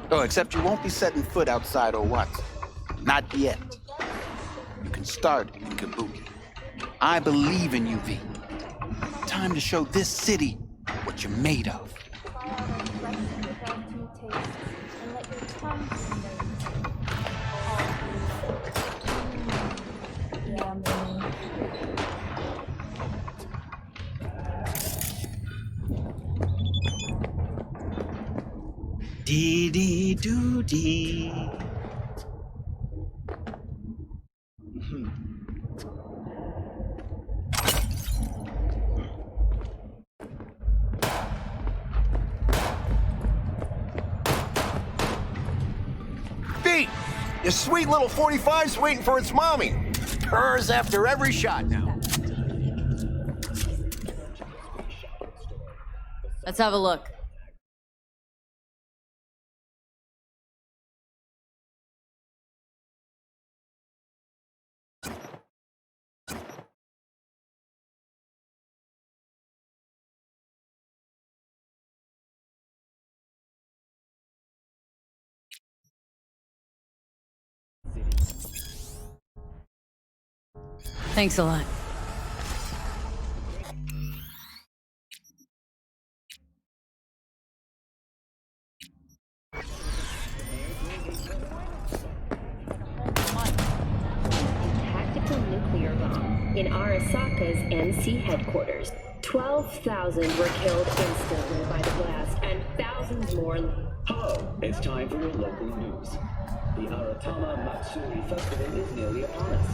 Speaker 9: Oh, except you won't be setting foot outside or what? Not yet. You can start in Kabuki. I believe in you, V. Time to show this city what you're made of.
Speaker 2: Dee-dee-doo-dee.
Speaker 4: Pete, your sweet little 45's waiting for its mommy. Purrs after every shot now.
Speaker 1: Let's have a look. Thanks a lot.
Speaker 10: Tactical nuclear bomb in Arasaka's NC headquarters. 12,000 were killed instantly by the blast, and thousands more.
Speaker 7: Hello, it's time for your local news. The Aratama Matsuri Festival is nearly upon us.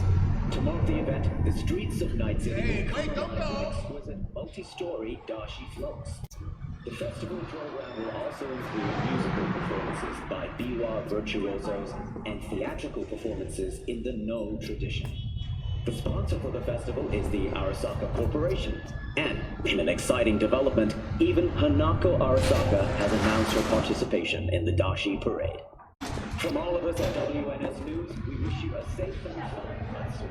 Speaker 7: To mark the event, the streets of Night City will come alive with exquisite multi-story dashi floats. The festival program will also include musical performances by biwa virtuosos and theatrical performances in the No tradition. The sponsor for the festival is the Arasaka Corporation, and in an exciting development, even Hanako Arasaka has announced her participation in the Dashi Parade. From all of us at WNS News, we wish you a safe and fun Matsuri.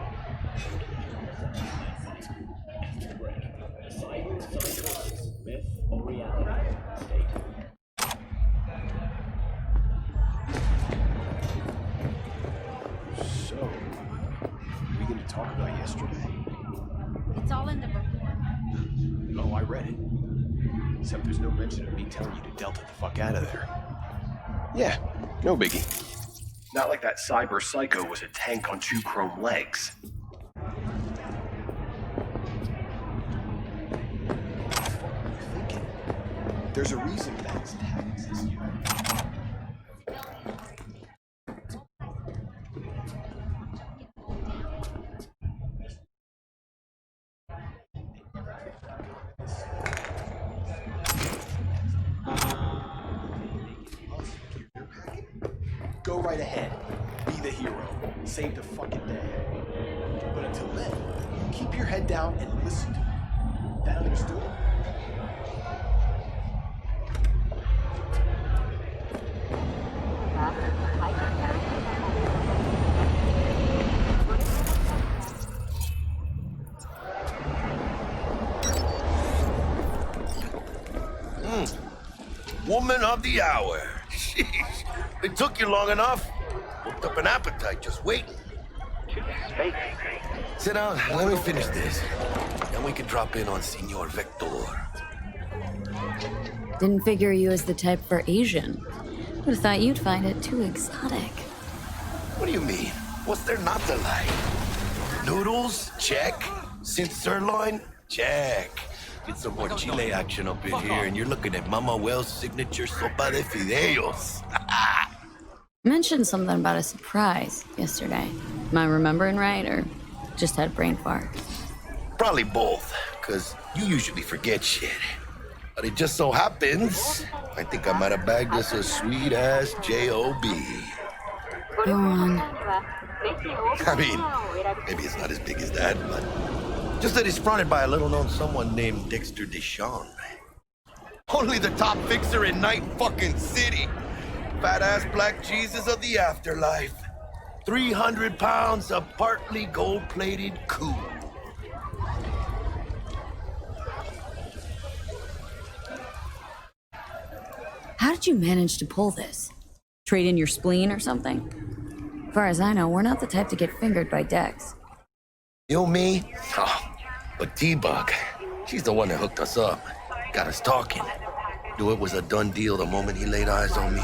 Speaker 7: After the break, Cyberpunk, myth or reality? Stay tuned.
Speaker 14: So, we gonna talk about yesterday?
Speaker 5: It's all in the report.
Speaker 14: Oh, I read it. Except there's no mention of me telling you to Delta the fuck out of there.
Speaker 8: Yeah, no biggie. Not like that cyber psycho was a tank on 2 chrome legs.
Speaker 14: There's a reason banks have existed. Go right ahead. Be the hero. Save the fucking day. But until then, keep your head down and listen to me. That understood?
Speaker 15: Woman of the hour. Sheesh. It took you long enough. Worked up an appetite just waiting. Sit down, let me finish this. Then we can drop in on Senor Vector.
Speaker 1: Didn't figure you as the type for Asian. Would have thought you'd find it too exotic.
Speaker 15: What do you mean? What's there not to like? Noodles? Check. Synth sirloin? Check. Get some more chile action up in here, and you're looking at Mama Wells' signature sopa de fideos.
Speaker 1: Mentioned something about a surprise yesterday. Am I remembering right, or just had a brain fart?
Speaker 15: Probably both, because you usually forget shit. But it just so happens, I think I might have bagged us a sweet-ass J.O.B.
Speaker 1: Go on.
Speaker 15: I mean, maybe it's not as big as that, but just that it's fronted by a little-known someone named Dexter Deshawn. Only the top fixer in Night fucking City. Fat-ass black Jesus of the afterlife. 300 pounds of partly gold-plated cool.
Speaker 1: How did you manage to pull this? Trade in your spleen or something? As far as I know, we're not the type to get fingered by Dex.
Speaker 15: You, me? Oh, but T-Bug, she's the one that hooked us up. Got us talking. Knew it was a done deal the moment he laid eyes on me.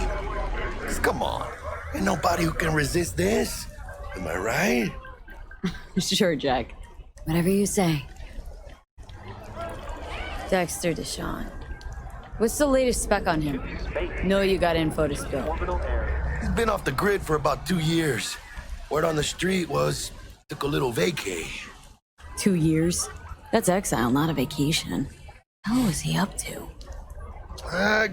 Speaker 15: 'Cause come on, ain't nobody who can resist this. Am I right?
Speaker 1: Sure, Jack. Whatever you say. Dexter Deshawn. What's the latest spec on him? Know you got info to spill.
Speaker 15: He's been off the grid for about 2 years. Word on the street was, took a little vacay.
Speaker 1: 2 years? That's exile, not a vacation. How was he up to?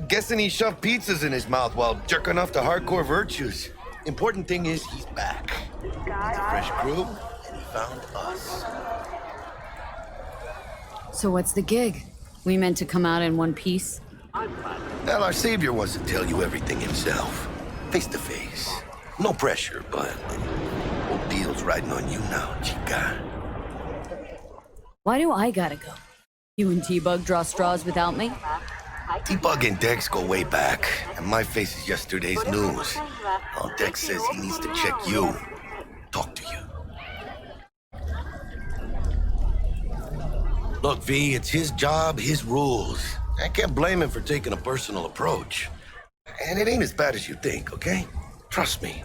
Speaker 15: Guessing he shoved pizzas in his mouth while jerking off to hardcore virtues. Important thing is he's back. He's a fresh crew, and he found us.
Speaker 1: So what's the gig? We meant to come out in one piece?
Speaker 15: Well, our savior wants to tell you everything himself. Face to face. No pressure, but whole deal's riding on you now, chica.
Speaker 1: Why do I gotta go? You and T-Bug draw straws without me?
Speaker 15: T-Bug and Dex go way back, and my face is yesterday's news. Oh, Dex says he needs to check you. Talk to you. Look, V, it's his job, his rules. I can't blame him for taking a personal approach. And it ain't as bad as you think, okay? Trust me.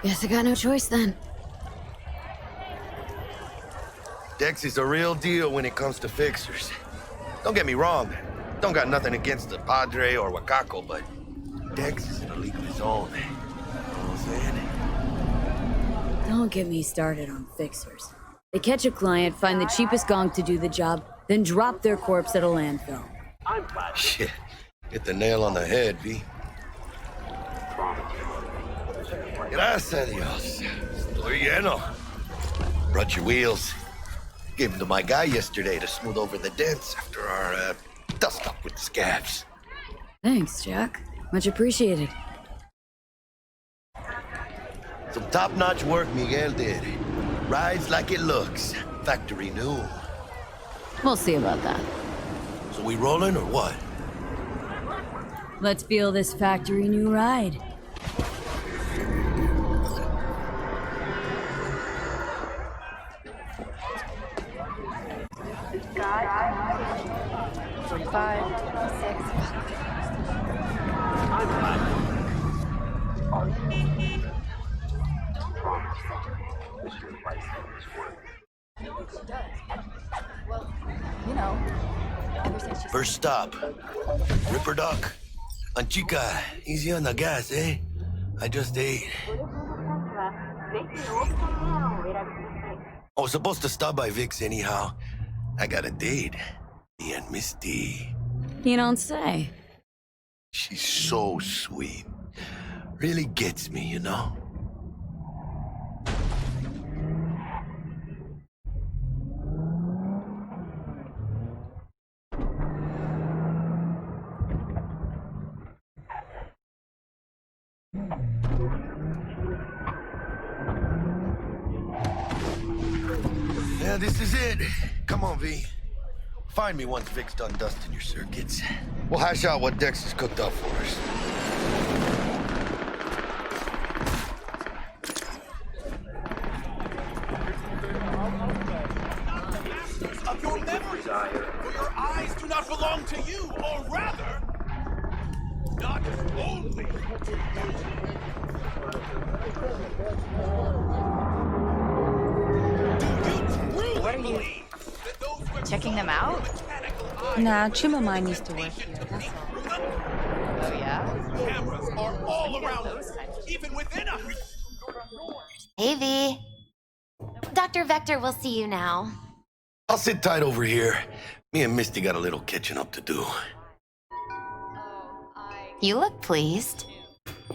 Speaker 1: Guess I got no choice then.
Speaker 15: Dex is a real deal when it comes to fixers. Don't get me wrong. Don't got nothing against the Padre or Wakako, but Dex is in a league of his own. You know what I'm saying?
Speaker 1: Don't get me started on fixers. They catch a client, find the cheapest gong to do the job, then drop their corpse at a landfill.
Speaker 15: Shit. Hit the nail on the head, V. Gracias a Dios. Estoy lleno. Brought your wheels. Gave them to my guy yesterday to smooth over the dents after our dust-up with the scabs.
Speaker 1: Thanks, Jack. Much appreciated.
Speaker 15: Some top-notch work Miguel did. Rides like it looks. Factory new.
Speaker 1: We'll see about that.
Speaker 15: So we rolling or what?
Speaker 1: Let's feel this factory new ride.
Speaker 15: First stop. Ripper Duck. Anchica, easy on the gas, eh? I just ate. I was supposed to stop by Vic's anyhow. I got a date. Me and Misty.
Speaker 1: You don't say.
Speaker 15: She's so sweet. Really gets me, you know? Yeah, this is it. Come on, V. Find me once Vic's done dusting your circuits. We'll hash out what Dex has cooked up for us.
Speaker 14: Of your memory, for your eyes do not belong to you, or rather, not only.
Speaker 11: What are you checking them out?
Speaker 20: Nah, Chimamai needs to work here, that's all.
Speaker 11: Oh yeah?
Speaker 14: Cameras are all around us, even within us.
Speaker 16: Hey, V. Dr. Vector will see you now.
Speaker 15: I'll sit tight over here. Me and Misty got a little catching up to do.
Speaker 16: You look pleased.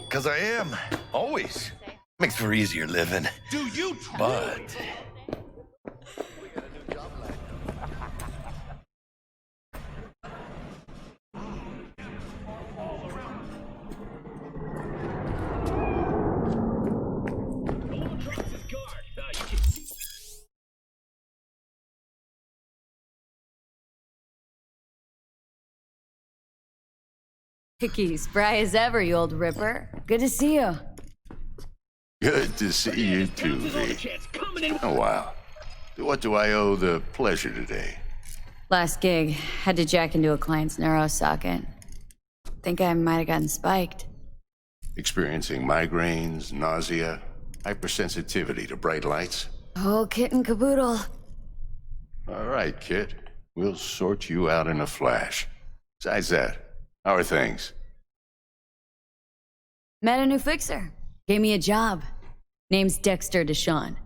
Speaker 15: 'Cause I am. Always. Makes for easier living.
Speaker 14: Do you
Speaker 15: But...
Speaker 1: Hickey, spry as ever, you old ripper. Good to see you.
Speaker 12: Good to see you too, V. Oh, wow. What do I owe the pleasure today?
Speaker 1: Last gig, had to jack into a client's neuro socket. Think I might have gotten spiked.
Speaker 12: Experiencing migraines, nausea, hypersensitivity to bright lights?
Speaker 1: Oh, kit and caboodle.
Speaker 12: All right, kid. We'll sort you out in a flash. Besides that, how are things?
Speaker 1: Met a new fixer. Gave me a job. Name's Dexter Deshawn.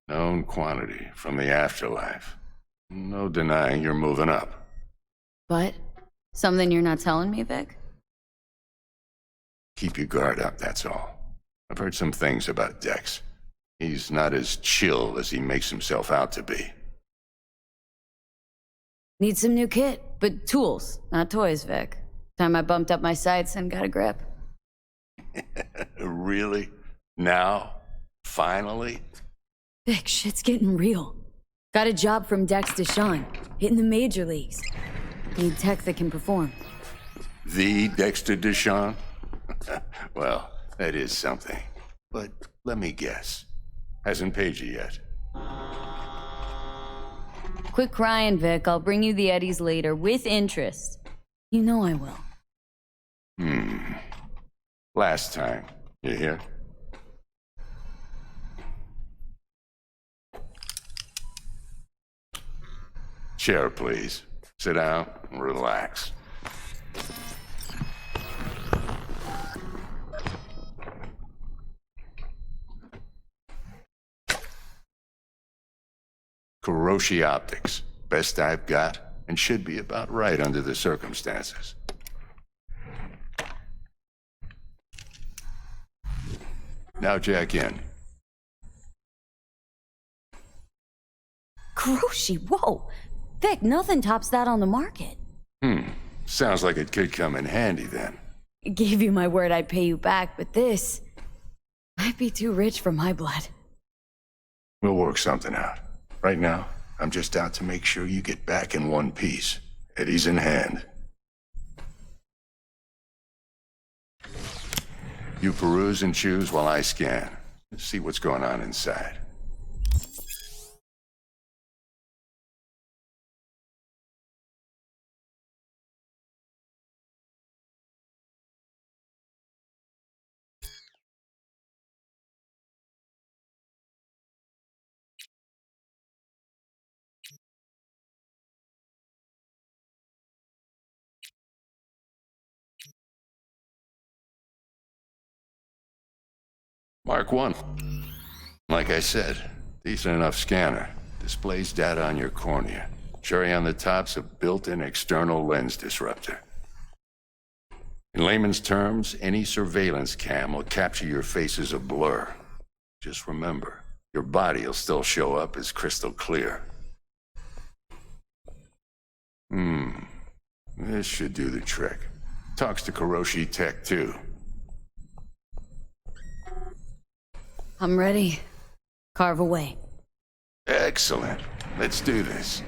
Speaker 12: Known quantity from the afterlife. No denying you're moving up.
Speaker 1: But? Something you're not telling me, Vic?
Speaker 12: Keep your guard up, that's all. I've heard some things about Dex. He's not as chill as he makes himself out to be.
Speaker 1: Need some new kit, but tools, not toys, Vic. Time I bumped up my sights and got a grip.
Speaker 12: Really? Now? Finally?
Speaker 1: Vic, shit's getting real. Got a job from Dex Deshawn, hitting the major leagues. Need tech that can perform.
Speaker 12: The Dexter Deshawn? Well, that is something. But let me guess. Hasn't paid you yet.
Speaker 1: Quit crying, Vic. I'll bring you the eddies later, with interest. You know I will.
Speaker 12: Last time. You hear? Chair, please. Sit down and relax. Kuroshi Optics. Best I've got, and should be about right under the circumstances. Now jack in.
Speaker 1: Kuroshi, whoa! Vic, nothing tops that on the market.
Speaker 12: Sounds like it could come in handy then.
Speaker 1: Gave you my word I'd pay you back, but this might be too rich for my blood.
Speaker 12: We'll work something out. Right now, I'm just out to make sure you get back in one piece. Eddie's in hand. You peruse and choose while I scan. See what's going on inside. Mark 1. Like I said, decent enough scanner. Displays data on your cornea. Cherry on the top's a built-in external lens disruptor. In layman's terms, any surveillance cam will capture your face as a blur. Just remember, your body will still show up as crystal clear. This should do the trick. Talks to Kuroshi Tech, too.
Speaker 1: I'm ready. Carve away.
Speaker 12: Excellent. Let's do this.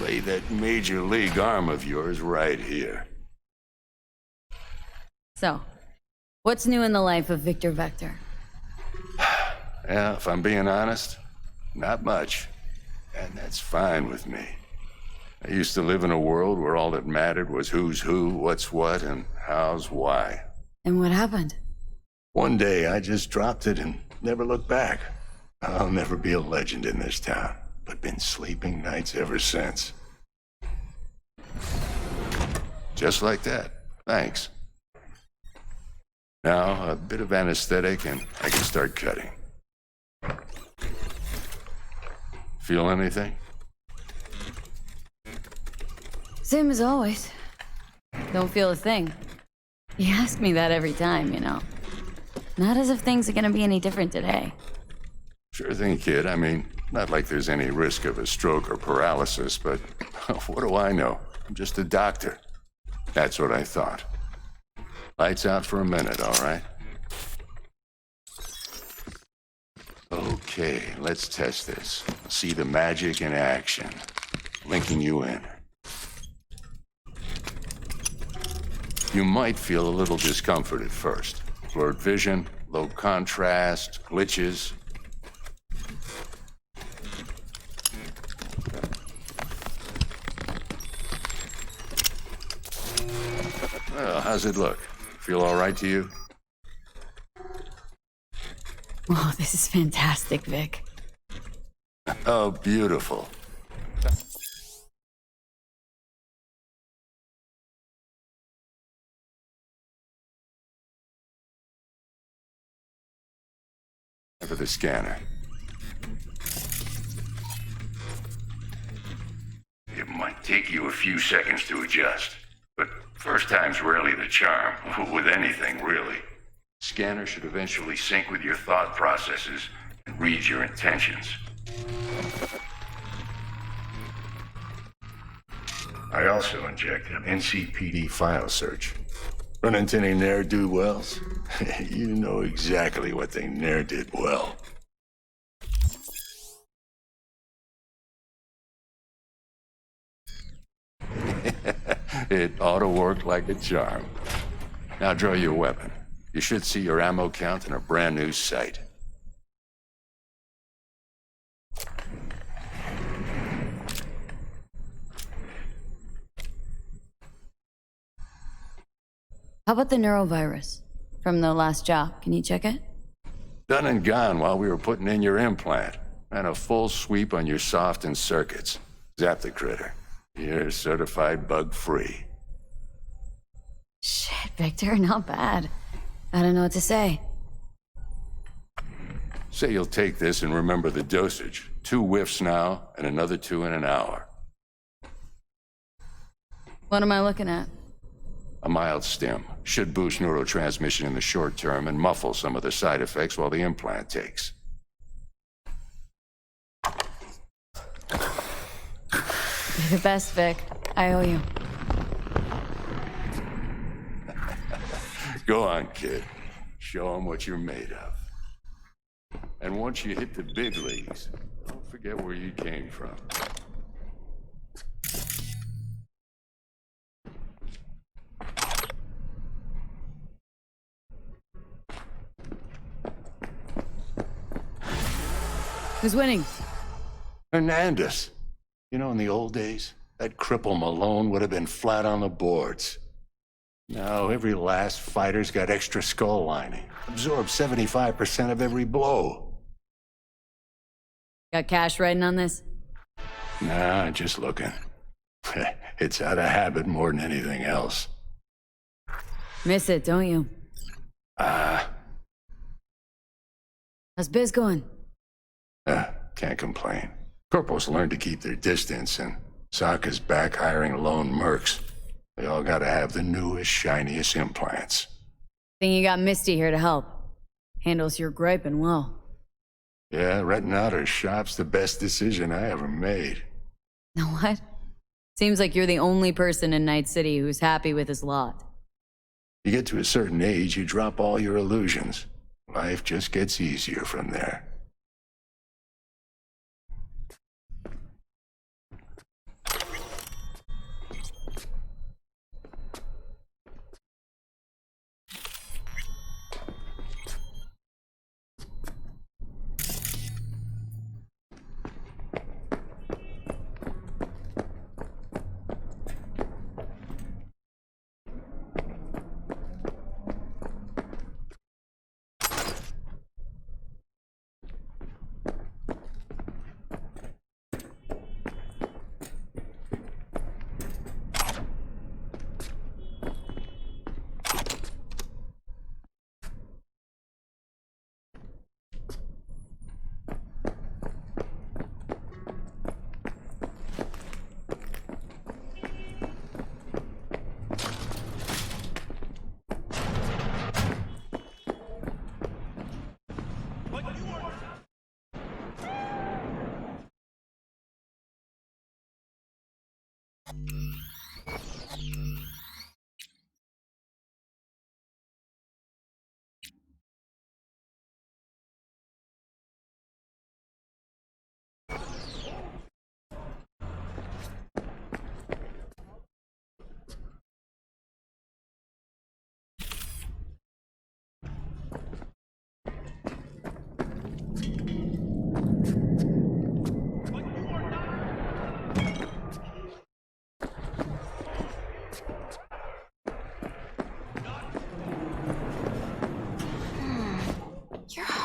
Speaker 12: Lay that major league arm of yours right here.
Speaker 1: So, what's new in the life of Victor Vector?
Speaker 12: Yeah, if I'm being honest, not much. And that's fine with me. I used to live in a world where all that mattered was who's who, what's what, and how's why.
Speaker 1: And what happened?
Speaker 12: One day I just dropped it and never looked back. I'll never be a legend in this town, but been sleeping nights ever since. Just like that. Thanks. Now, a bit of anesthetic and I can start cutting. Feel anything?
Speaker 1: Same as always. Don't feel a thing. You ask me that every time, you know. Not as if things are gonna be any different today.
Speaker 12: Sure thing, kid. I mean, not like there's any risk of a stroke or paralysis, but what do I know? I'm just a doctor. That's what I thought. Lights out for a minute, all right? Okay, let's test this. See the magic in action. Linking you in. You might feel a little discomfort at first. Blurred vision, low contrast, glitches. Well, how's it look? Feel all right to you?
Speaker 1: Whoa, this is fantastic, Vic.
Speaker 12: Oh, beautiful. For the scanner. It might take you a few seconds to adjust, but first time's rarely the charm, with anything, really. Scanner should eventually sync with your thought processes and read your intentions. I also inject an NCPD file search. Run into any ne'er-do-wells? You know exactly what they ne'er did well. It ought to work like a charm. Now draw your weapon. You should see your ammo count in a brand new sight.
Speaker 1: How about the neurovirus from the last job? Can you check it?
Speaker 12: Done and gone while we were putting in your implant. And a full sweep on your soft and circuits. Zap the critter. You're certified bug-free.
Speaker 1: Shit, Victor, not bad. I don't know what to say.
Speaker 12: Say you'll take this and remember the dosage. 2 whiffs now, and another 2 in an hour.
Speaker 1: What am I looking at?
Speaker 12: A mild stim. Should boost neurotransmission in the short term and muffle some of the side effects while the implant takes.
Speaker 1: You're the best, Vic. I owe you.
Speaker 12: Go on, kid. Show them what you're made of. And once you hit the big leagues, don't forget where you came from.
Speaker 1: Who's winning?
Speaker 12: Hernandez. You know, in the old days, that cripple Malone would have been flat on the boards. Now, every last fighter's got extra skull lining. Absorbs 75% of every blow.
Speaker 1: Got cash writing on this?
Speaker 12: Nah, just looking. It's out of habit more than anything else.
Speaker 1: Miss it, don't you? How's biz going?
Speaker 12: Can't complain. Corporals learn to keep their distance, and Sokka's back hiring lone mercs. They all gotta have the newest, shiniest implants.
Speaker 1: Think you got Misty here to help. Handles your griping well.
Speaker 12: Yeah, renting out her shop's the best decision I ever made.
Speaker 1: Know what? Seems like you're the only person in Night City who's happy with his lot.
Speaker 12: You get to a certain age, you drop all your illusions. Life just gets easier from there.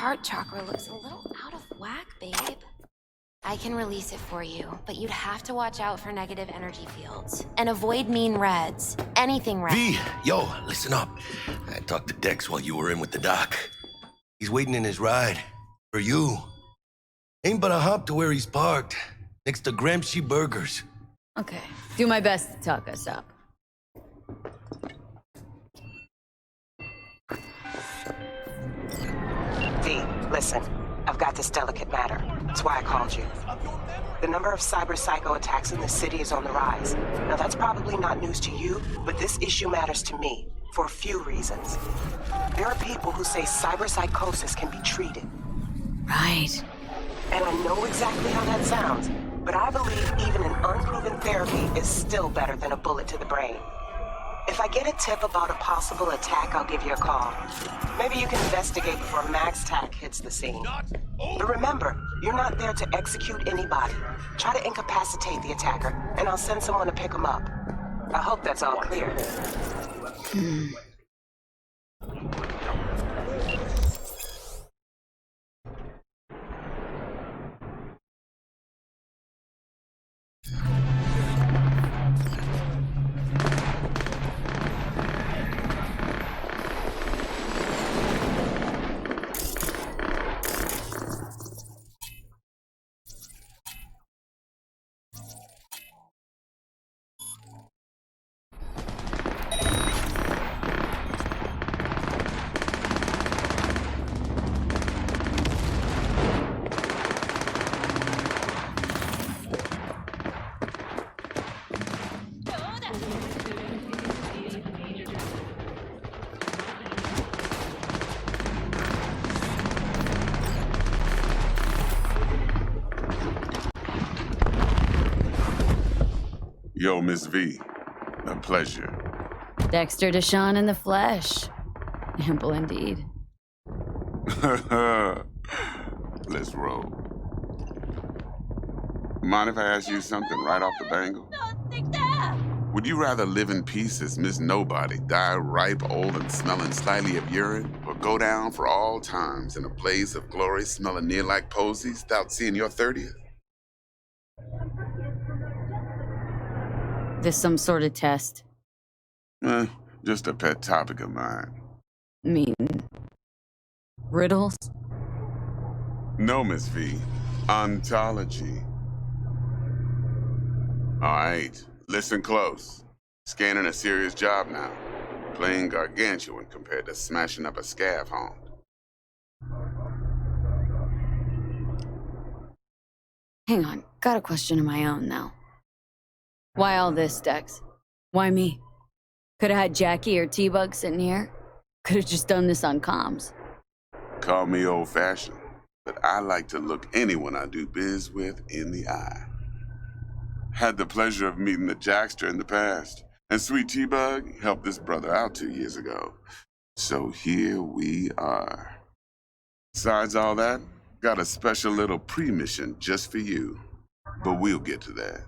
Speaker 16: heart chakra looks a little out of whack, babe. I can release it for you, but you'd have to watch out for negative energy fields. And avoid mean reds. Anything red.
Speaker 15: V, yo, listen up. I talked to Dex while you were in with the doc. He's waiting in his ride. For you. Ain't but a hop to where he's parked. Next to Gramsci Burgers.
Speaker 1: Okay, do my best to talk us up.
Speaker 6: V, listen. I've got this delicate matter. That's why I called you. The number of cyber psycho attacks in the city is on the rise. Now that's probably not news to you, but this issue matters to me for a few reasons. There are people who say cyber psychosis can be treated.
Speaker 1: Right.
Speaker 6: And I know exactly how that sounds, but I believe even an unproven therapy is still better than a bullet to the brain. If I get a tip about a possible attack, I'll give you a call. Maybe you can investigate before Max Tack hits the scene. But remember, you're not there to execute anybody. Try to incapacitate the attacker, and I'll send someone to pick him up. I hope that's all clear.
Speaker 13: Yo, Miss V. A pleasure.
Speaker 1: Dexter Deshawn in the flesh. Ample indeed.
Speaker 13: Let's roll. Mind if I ask you something right off the bangle? Would you rather live in peace as Miss Nobody, die ripe, old, and smelling slightly of urine, or go down for all times in a blaze of glory smelling near like posies without seeing your 30th?
Speaker 1: This some sort of test?
Speaker 13: Just a pet topic of mine.
Speaker 1: Mean riddles?
Speaker 13: No, Miss V. Ontology. All right, listen close. Scanning a serious job now. Playing gargantuan compared to smashing up a scav haunt.
Speaker 1: Hang on, got a question of my own now. Why all this, Dex? Why me? Could've had Jackie or T-Bug sitting here. Could've just done this on comms.
Speaker 13: Call me old-fashioned, but I like to look anyone I do biz with in the eye. Had the pleasure of meeting the Jackster in the past, and Sweet T-Bug helped this brother out 2 years ago. So here we are. Besides all that, got a special little pre-mission just for you. But we'll get to that.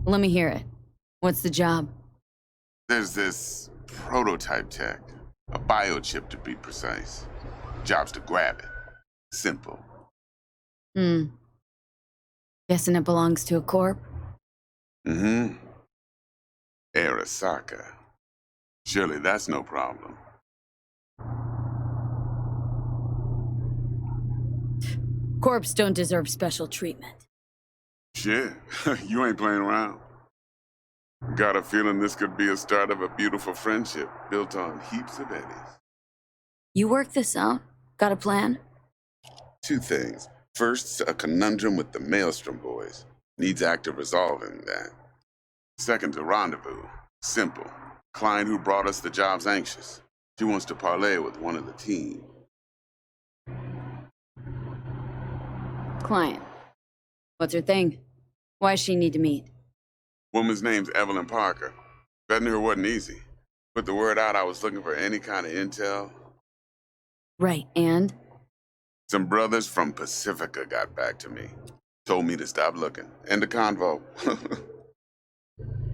Speaker 1: Let me hear it. What's the job?
Speaker 13: There's this prototype tech, a biochip to be precise. Job's to grab it. Simple.
Speaker 1: Guessing it belongs to a corp?
Speaker 13: Mm-hmm. Arasaka. Surely that's no problem.
Speaker 1: Corps don't deserve special treatment.
Speaker 13: Shit, you ain't playing around. Got a feeling this could be a start of a beautiful friendship built on heaps of eddies.
Speaker 1: You work this out? Got a plan?
Speaker 13: 2 things. First, a conundrum with the Maelstrom boys. Needs active resolving that. Second, a rendezvous. Simple. Client who brought us the job's anxious. She wants to parlay with one of the team.
Speaker 1: Client. What's her thing? Why's she need to meet?
Speaker 13: Woman's name's Evelyn Parker. Betting her wasn't easy. Put the word out I was looking for any kind of intel.
Speaker 1: Right, and?
Speaker 13: Some brothers from Pacifica got back to me. Told me to stop looking. End of convo.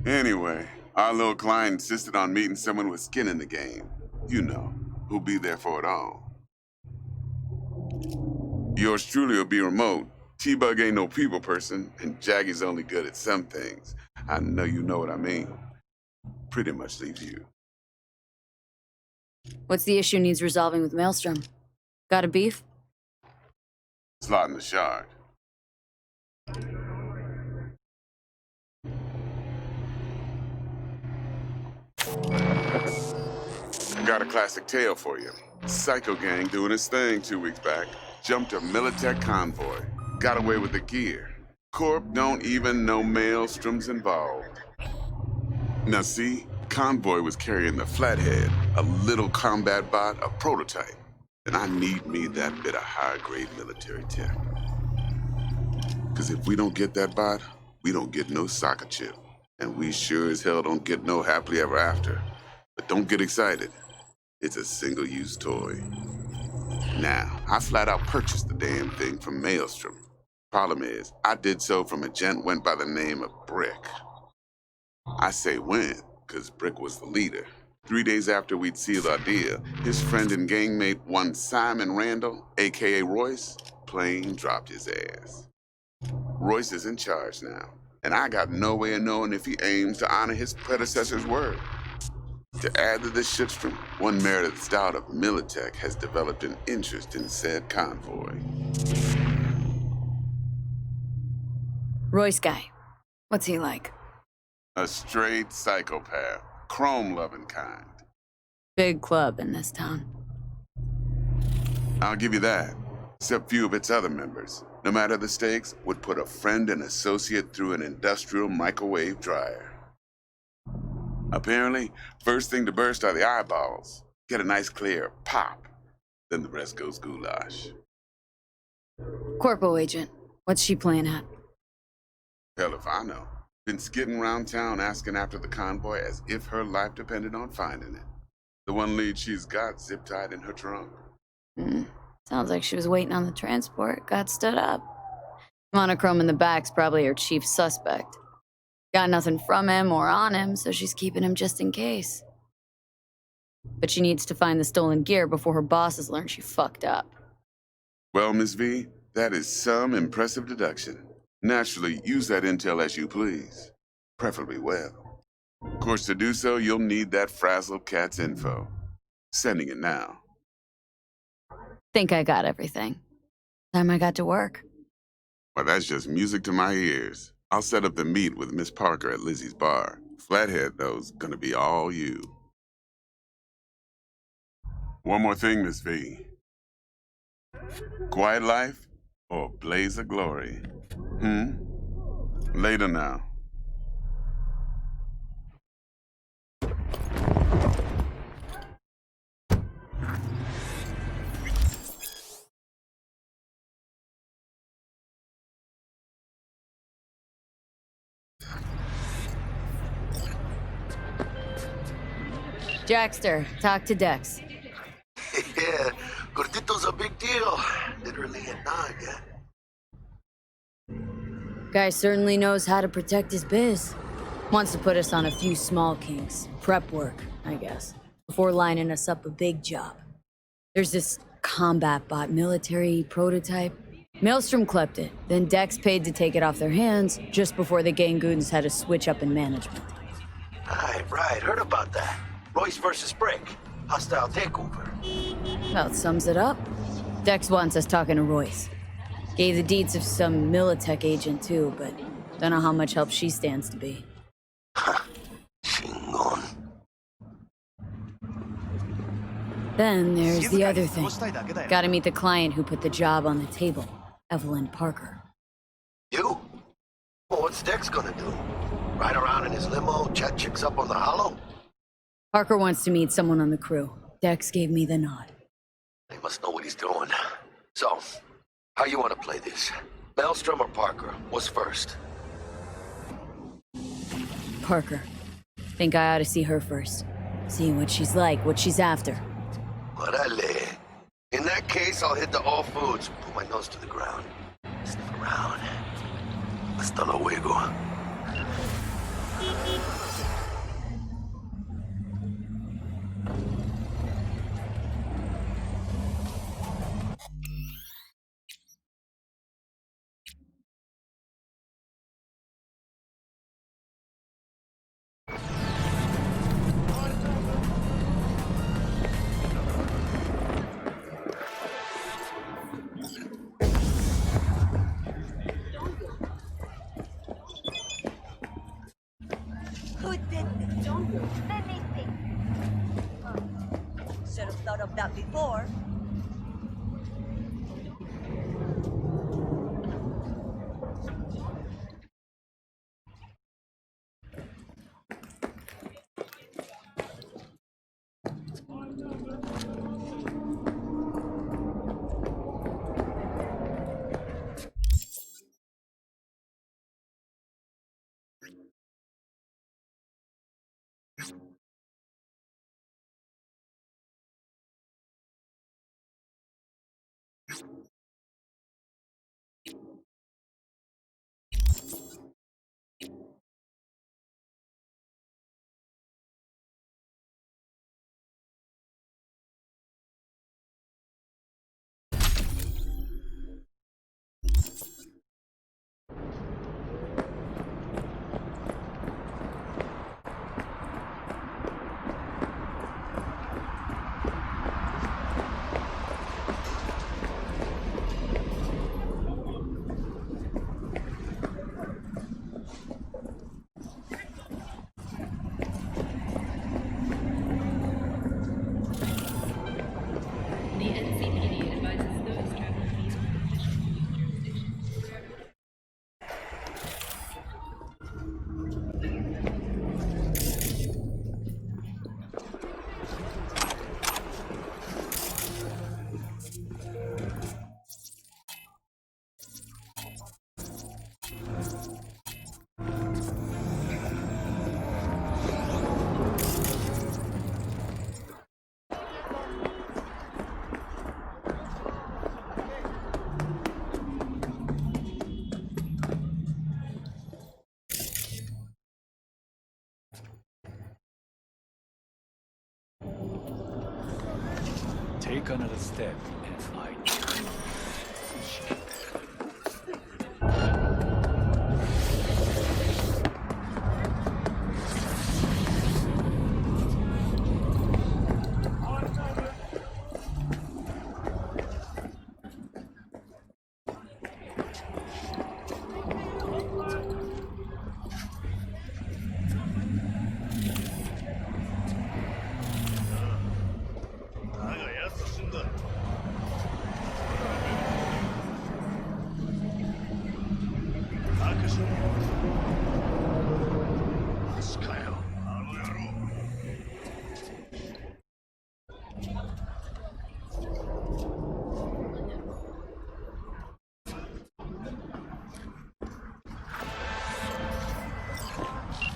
Speaker 13: Anyway, our little client insisted on meeting someone with skin in the game. You know, who'll be there for it all. Yours truly will be remote. T-Bug ain't no people person, and Jaggy's only good at some things. I know you know what I mean. Pretty much leave you.
Speaker 1: What's the issue needs resolving with Maelstrom? Got a beef?
Speaker 13: Slot in the shard. Got a classic tale for you. Psycho gang doing his thing 2 weeks back. Jumped a Militech convoy. Got away with the gear. Corp don't even know Maelstrom's involved. Now see, convoy was carrying the Flathead, a little combat bot, a prototype. And I need me that bit of high-grade military tech. Because if we don't get that bot, we don't get no soccer chip. And we sure as hell don't get no happily ever after. But don't get excited. It's a single-use toy. Now, I flat out purchased the damn thing from Maelstrom. Problem is, I did so from a gent went by the name of Brick. I say went, because Brick was the leader. 3 days after we'd sealed our deal, his friend and gangmate, one Simon Randall, a.k.a. Royce, plain dropped his ass. Royce is in charge now, and I got no way of knowing if he aims to honor his predecessor's word. To add to this shitstorm, one Meredith Stout of Militech has developed an interest in said convoy.
Speaker 1: Royce guy. What's he like?
Speaker 13: A straight psychopath, chrome-loving kind.
Speaker 1: Big club in this town.
Speaker 13: I'll give you that, except few of its other members, no matter the stakes, would put a friend and associate through an industrial microwave dryer. Apparently, first thing to burst are the eyeballs. Get a nice clear pop. Then the rest goes goulash.
Speaker 1: Corpo agent. What's she playing at?
Speaker 13: Hell if I know. Been skidding around town asking after the convoy as if her life depended on finding it. The one lead she's got zip-tied in her trunk.
Speaker 1: Sounds like she was waiting on the transport, got stood up. Monochrome in the back's probably her chief suspect. Got nothing from him or on him, so she's keeping him just in case. But she needs to find the stolen gear before her bosses learn she fucked up.
Speaker 13: Well, Miss V, that is some impressive deduction. Naturally, use that intel as you please. Preferably well. Of course, to do so, you'll need that frazzled cat's info. Sending it now.
Speaker 1: Think I got everything. Time I got to work.
Speaker 13: Well, that's just music to my ears. I'll set up the meet with Miss Parker at Lizzie's bar. Flathead, though's gonna be all you. One more thing, Miss V. Quiet life or blaze of glory? Later now.
Speaker 1: Jackster, talk to Dex.
Speaker 15: Yeah, Gordito's a big deal. Literally a naga.
Speaker 1: Guy certainly knows how to protect his biz. Wants to put us on a few small kinks. Prep work, I guess. Before lining us up a big job. There's this combat bot military prototype. Maelstrom clept it, then Dex paid to take it off their hands just before the Gangoons had a switch up in management.
Speaker 15: Right, heard about that. Royce versus Brick. Hostile takeover.
Speaker 1: About sums it up. Dex wants us talking to Royce. Gave the deeds of some Militech agent too, but don't know how much help she stands to be.
Speaker 15: Chingon.
Speaker 1: Then there's the other thing. Gotta meet the client who put the job on the table, Evelyn Parker.
Speaker 15: You? Well, what's Dex gonna do? Ride around in his limo, chat chicks up on the hollow?
Speaker 1: Parker wants to meet someone on the crew. Dex gave me the nod.
Speaker 15: He must know what he's doing. So, how you want to play this? Maelstrom or Parker? What's first?
Speaker 1: Parker. Think I ought to see her first. See what she's like, what she's after.
Speaker 15: Orale. In that case, I'll hit the all foods, put my nose to the ground. Sniff around. Hasta luego.
Speaker 17: Let me think. Should have thought of that before.
Speaker 21: Take another step and I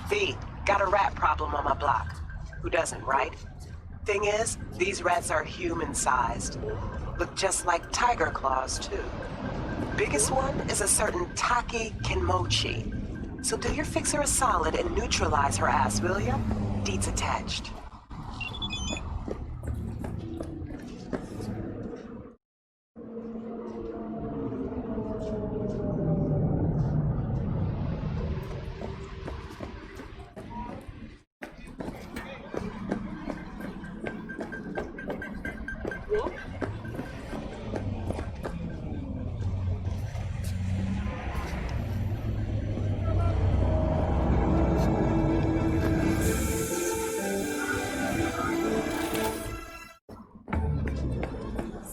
Speaker 6: V, got a rat problem on my block. Who doesn't, right? Thing is, these rats are human-sized. Look just like tiger claws, too. Biggest one is a certain Taki Kenmochi. So do your fixer a solid and neutralize her ass, will ya? Deeds attached.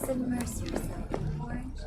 Speaker 17: Submerge yourself in orange.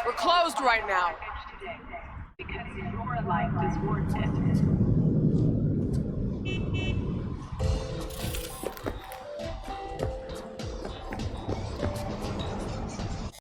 Speaker 23: We're closed right now.
Speaker 17: Because your life is worth it.